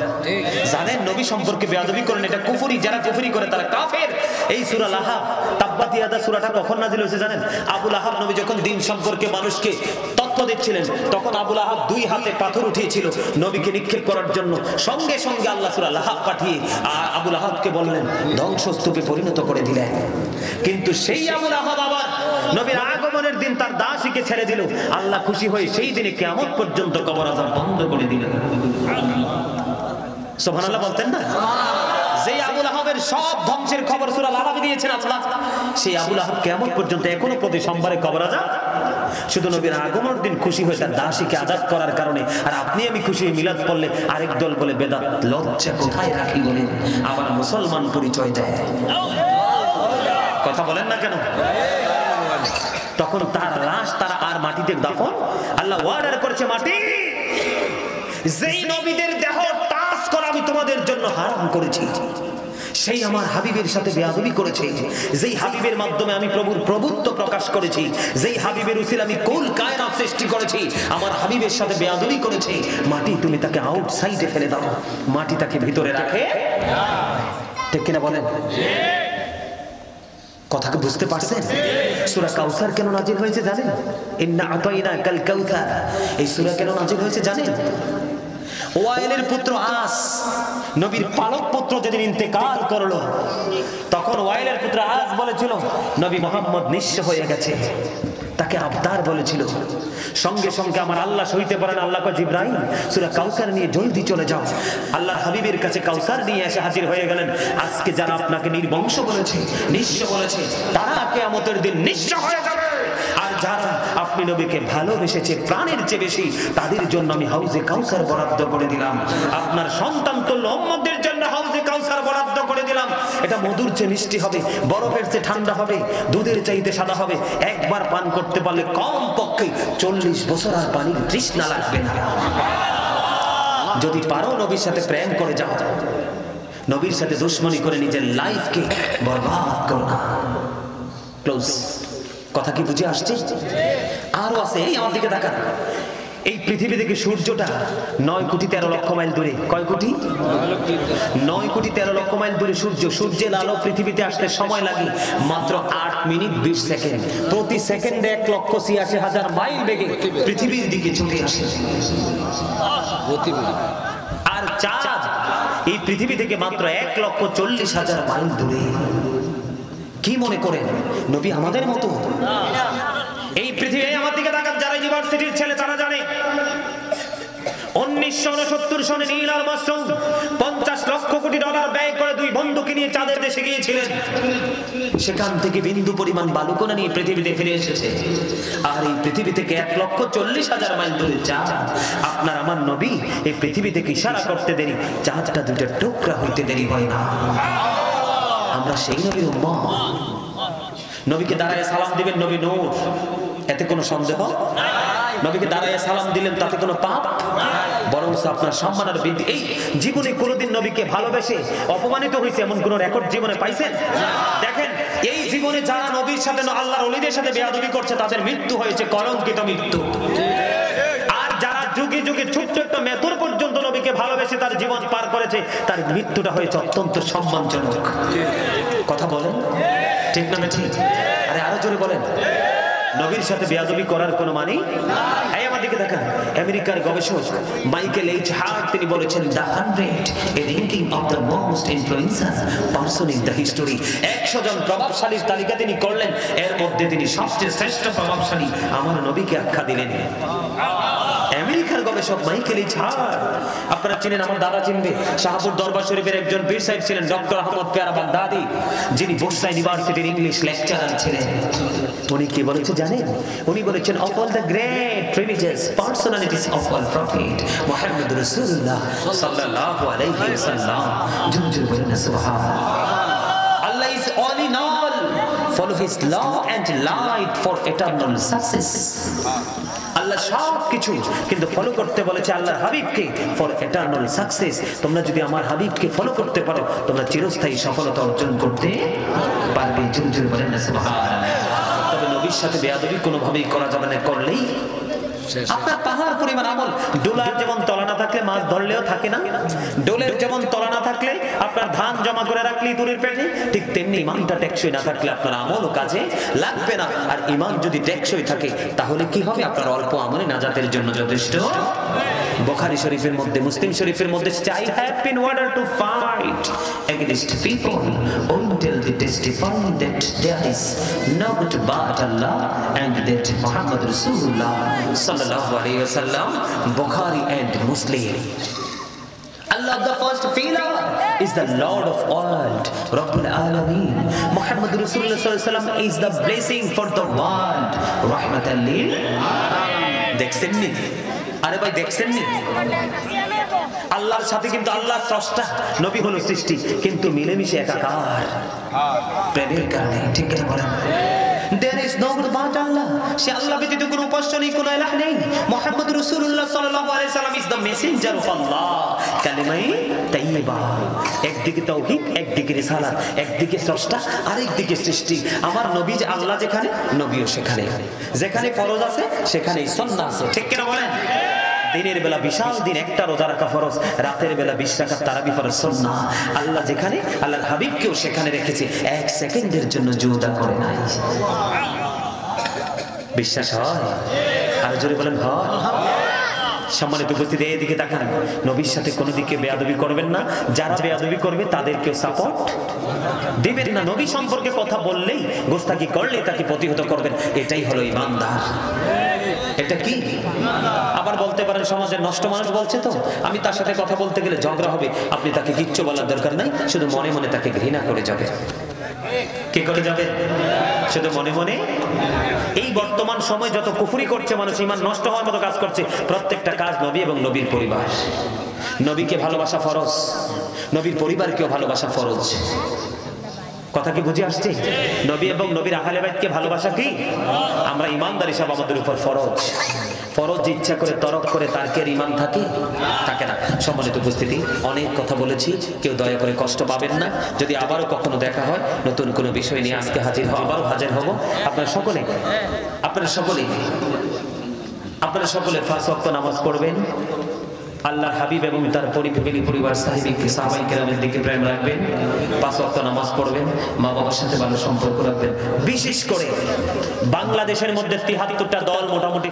জানেন নবী সম্পর্কে বেয়াদবি করেন, এটা কুফরি। যারা কুফরি করে তারা কাফের। এই সূরা লাহাব, তাব্বাত ইয়াদা সূরাটা কখন নাযিল হয়েছে জানেন? আবু লাহাব নবী যখন দ্বীন সম্পর্কে মানুষকে তথ্য দিচ্ছিলেন, তখন আবু লাহাব 2 হাতে পাথর উঠিয়েছিল নবীকে নিক্ষেপ করার জন্য। সঙ্গে সঙ্গে আল্লাহ সূরা লাহাব পাঠিয়ে আবু লাহাবকে বললেন ধ্বংসস্তূপে পরিণত করে দিলেন। কিন্তু সেই আবু লাহাব আবার নবীর আগমনের দিন তার দাসীকে ছেড়ে দিল। আল্লাহ খুশি হয়ে সেই দিনে কিয়ামত পর্যন্ত কবর আযাব বন্ধ করে দিলেন। সুবহানাল্লাহ বলতেন না? যে আবু লাহাবের সব ধ্বংসের খবর সূরা লাহাবে দিয়েছেন আল্লাহ, সেই আবু লাহাব কিয়ামত পর্যন্ত এখনো প্রতি সোমবারে কবর আযাব। শুধু নবীর আগমনের দিন খুশি হয়ে তার দাসীকে আযাব করার কারণে। আর আপনি আমি খুশি হয়ে মিলাদ পড়লে আরেক দল বলে বেদাত। লজ্জা কোথায় রাখি বলেন? আবার মুসলমান পরিচয় দেয়। কথা বলেন না কেন? তখন তার লাশ তারা আর মাটিতে দাফন। আল্লাহ ওয়ার্ডার করেছে মাটি, যেই নবীদের দেহ টাচ করা আমি তোমাদের জন্য হারাম করেছি, সেই আমার হাবিবের সাথে বেয়াদবি করেছে। যেই হাবিবের মাধ্যমে আমি প্রভুর প্রভুত্ব প্রকাশ করেছি, যেই হাবিবের উসিলায় আমি কুল কায়নাত সৃষ্টি করেছি, আমার হাবিবের সাথে বেয়াদবি করেছে। মাটি তুমি তাকে আউটসাইডে ফেলে দাও, মাটি তাকে ভিতরে রাখে। ঠিক কিনা বলেন? কথাকে বুঝতে পারছেন? সূরা কাউসার কেন নাজিল হয়েছে জানেন? ইন্না আতাইনাকাল কাউসার। এই সূরা কেন নাজিল হয়েছে জানেন? ওয়াইলের পুত্র আস, নবীর পালক পুত্র যেদিন ইন্তেকাল করলো, তখন ওয়াইলের পুত্র আস বলেছিল নবী মুহাম্মদ নিঃস্ব হয়ে গেছে। তাকে আবদার বলেছিল। সঙ্গে সঙ্গে আমার আল্লাহ সইতে পারেন, আল্লাহ কয় জিবরাইল সূরা কাউসার নিয়ে জলদি চলে যাও। আল্লাহর হাবিবের কাছে কাউসার নিয়ে এসে হাজির হয়ে গেলেন। আজকে যারা আপনাকে নির্বংশ বলেছে, নিঃস্ব বলেছে, তারা কিয়ামতের দিন নিঃস্ব হয়ে যাবে। আর যারা আপনি নবীকে ভালোবেসেছে প্রাণের চেয়ে বেশি, তাদের জন্য আমি হাউজে কাউসার বরাদ্দ করে দিলাম। আপনার সন্তান তুল্য উম্মতদের জন্য হাউজে কাউসার বরাদ্দ করে দিলাম। এটা মধুর চেয়ে মিষ্টি হবে, বরফের চেয়ে ঠান্ডা হবে, দুধের চাইতে সাদা হবে। একবার পান করতে পারলে কম পক্ষে 40 বছর আর পানির তৃষ্ণা লাগবে না। যদি পারো নবীর সাথে প্রেম করে যাও, নবীর সাথে দুশ্মনী করে নিজের লাইফকে বরবাদ করো না। ক্লোজ। কথা কি বুঝে আসছে? আরো আছে, এই আমার দিকে তাকান। এই পৃথিবী থেকে সূর্যটা 9 কোটি 13 লক্ষ মাইল দূরে। কয় কোটি? 9 কোটি 13 লক্ষ মাইল দূরে সূর্য। সূর্যের আলো পৃথিবীতে আসতে সময় লাগে মাত্র 8 মিনিট 20 সেকেন্ড। প্রতি সেকেন্ডে 1,86,000 মাইল বেগে পৃথিবীর দিকে ছুটে আসে। আর চাঁদ এই পৃথিবী থেকে মাত্র 1,40,000 মাইল দূরে। কি মনে করেন নবী আমাদের মতো? এই পৃথিবী আমার দিকে তাকান, যারা ইউনিভার্সিটির ছেলে তারা জানে 1969 সনে Neil Armstrong 50 lakh crore dollar ব্যয় করে 2 বন্ধুকে নিয়ে চাঁদের দেশে গিয়েছিলেন। সেখান থেকে বিন্দু পরিমাণ বালুকণা নিয়ে পৃথিবীতে ফিরে এসেছে। আর এই পৃথিবী থেকে 1,40,000 মাইল দূরে চাঁদ। আপনার আমার নবী এই পৃথিবী থেকে ইশারা করতে দেরি, চাঁদটা দুইটা টুকরা হইতে দেরি হয় না। আমরা সেই নবীর উম্মত। নবীকে দাঁড়ায় সালাম দিবেন নবী নূর, এতে কোনো সন্দেহ? নবীকে দাঁড়ায় সালাম দিলেন তাতে কোনো পাপ? বরং আপনার সম্মান আর বৃদ্ধি। এই জীবনে কোনোদিন নবীকে ভালোবেসে অপমানিত হয়েছে এমন কোন রেকর্ড জীবনে পাইছেন? দেখেন এই জীবনে যারা নবীর সাথে আল্লাহর ওলিদের সাথে বেয়াদবি করছে তাদের মৃত্যু হয়েছে কলঙ্কিত মৃত্যু। আর যারা যুগে যুগে ছোট্ট একটা মেথর পর্যন্ত নবীকে ভালোবেসে তার জীবন পার করেছে তার মৃত্যুটা হয়েছে অত্যন্ত সম্মানজনক। কথা বলেন ঠিক না ঠিক? আরে আরো জোরে বলেন। নবীর সাথে বেয়াদবি করার কোনো মানে? এই আমার দিকে দেখেন, আমেরিকার গবেষক মাইকেল এইচ হার্ট তিনি বলেছেন the 100 a ranking of the most influential person in the history। 100 জন প্রভাবশালীর তালিকা তিনি করলেন, এর মধ্যে তিনি সবচেয়ে শ্রেষ্ঠ প্রভাবশালী আমার নবীকে আখ্যা দিলেন। আমেরিকার গবেষক মাইকেল এইচ হার্ট। আপনারা চিনেন, আমার দাদা চিনবে, শাহপুর দরবার শরীফের একজন পীর সাহেব ছিলেন ডক্টর আহমদ পেয়ারা বাগদাদি, যিনি বুরসা ইউনিভার্সিটির ইংলিশ লেকচারার ছিলেন। উনি কি বলেছে জানেন? উনি বলেছেন of all the great religious personalities of our prophet Muhammad Rasulullah sallallahu alayhi wasallam, jumjur bol na subhanallah, Allah is all in all, follow his law and light for eternal success। আল্লাহ সব কিছু কিন্তু follow করতে বলেছে আল্লাহর হাবিবকে for eternal success. তোমরা যদি আমার হাবিবকে ফলো করতে পারো তোমরা চিরস্থায়ী সফলতা অর্জন করতে পারবে। জোরে বলেন না সুবহানাল্লাহ। তবে নবীর সাথে বেয়াদবি কোনোভাবেই করা যাবে না, করলেই আপনার পাহাড় পরিমাণ আমল। ডোলার যেমন তলা না থাকলে মাছ ধরলেও থাকে না, ডোলের যেমন তলা না থাকলে আপনার ধান জমা করে রাখলেই দূরের পেটে, ঠিক তেমনি ইমানটা টেকসই না থাকলে আপনার আমলও কাজে লাগবে না। আর ইমান যদি টেকসই থাকে তাহলে কি হবে? আপনার অল্প আমলে নাজাতের জন্য যথেষ্ট। বুখারী শরীফের মধ্যে, মুসলিম শরীফের মধ্যে I have been ordered to fight against people until they testify that there is no God but Allah and that Muhammad Rasulullah sallallahu alayhi wasallam, Bukhari and Muslim। Allah the first pillar is the Lord of world, Rabbul Alameen। Muhammad Rasulullah sallallahu alayhi wasallam is the blessing for the world, Rahmatan lil Alamin। দেখছেন নি? আরে ভাই দেখছেন নি? আল্লাহর সাথে কিন্তু আল্লাহ স্রষ্টা, নবী হলো সৃষ্টি, কিন্তু মিলেমিশে একাকার প্রেমের কারণে। ঠিক করে বলেন there is no God but Allah। সে আল্লাহ ব্যতীত কোনো উপাস্য নেই, কোনো ইলাহ নেই। মুহাম্মদ রাসূলুল্লাহ সাল্লাল্লাহু আলাইহি ওয়াসাল্লাম is the messenger of Allah। কালিমায়ে তাইয়্যিবা, একদিকে তাওহীদ, একদিকে রিসালাত, একদিকে স্রষ্টা আর একদিকে সৃষ্টি। আমার নবী যে আল্লাহ যেখানে, নবীও সেখানে। যেখানে ফরজ আছে সেখানেই সুন্নাহ আছে। ঠিক কি না বলেন? দিনের বেলা বিশাল দিন একটা রোজা রাখা ফরজ, রাতের বেলা 20 রাকাত তারাবি ফরজ সুন্নাহ। আল্লাহ যেখানে, আল্লাহর হাবিবকেও সেখানে রেখেছে, 1 সেকেন্ডের জন্য জুদা করে নাই। বিশ্বাস হয়? আর জোরে বলেন হয়? সম্মানিত উপস্থিতি, এদিকে তাকান, নবীর সাথে কোনো দিকে বেয়াদবি করবেন না। যারা বেয়াদবি করবে তাদেরকেও সাপোর্ট দিবেন না। নবী সম্পর্কে কথা বললেই, গোস্তাকি করলেই তাকে প্রতিহত করবেন। এটাই হলো ইমানদার। এটা কি? আবার বলতে পারেন সমাজের নষ্ট মানুষ বলছে তো, আমি তার সাথে কথা বলতে গেলে ঝগড়া হবে। আপনি তাকে কিচ্ছু বলার দরকার নাই, শুধু মনে মনে তাকে ঘৃণা করে যাবে। কি করে যাবে? শুধু মনে মনে। এই বর্তমান সময় যত কুফরি করছে মানুষ, ইমান নষ্ট হওয়ার মতো কাজ করছে, প্রত্যেকটা কাজ নবী এবং নবীর পরিবার। নবীকে ভালোবাসা ফরজ, নবীর পরিবারকেও ভালোবাসা ফরজ। কথা কি বুঝে আসছে? নবী এবং নবীর আহলে বাইতকে ভালোবাসা কি? আমরা ইমানদার হিসাবে আমাদের উপর ফরজ। ফরজ ইচ্ছা করে তরক করে তার কি ইমান থাকে? থাকে না। সম্মানিত উপস্থিতি, অনেক কথা বলেছি, কেউ দয়া করে কষ্ট পাবেন না। যদি আবারও কখনো দেখা হয় নতুন কোনো বিষয় নিয়ে আজকে আবারও হাজির হব। আপনারা সকলে আপনারা সকলে 5 ওয়াক্ত নামাজ পড়বেন, আল্লাহর হাবিব এবং তার পরিবার সাহাবায়ে কেরামের দিকে প্রেম রাখবেন, 5 ওয়াক্ত নামাজ পড়বেন, মা বাবার সাথে ভালো সম্পর্ক রাখবেন। বিশেষ করে বাংলাদেশের মধ্যে 73টা দল মোটামুটি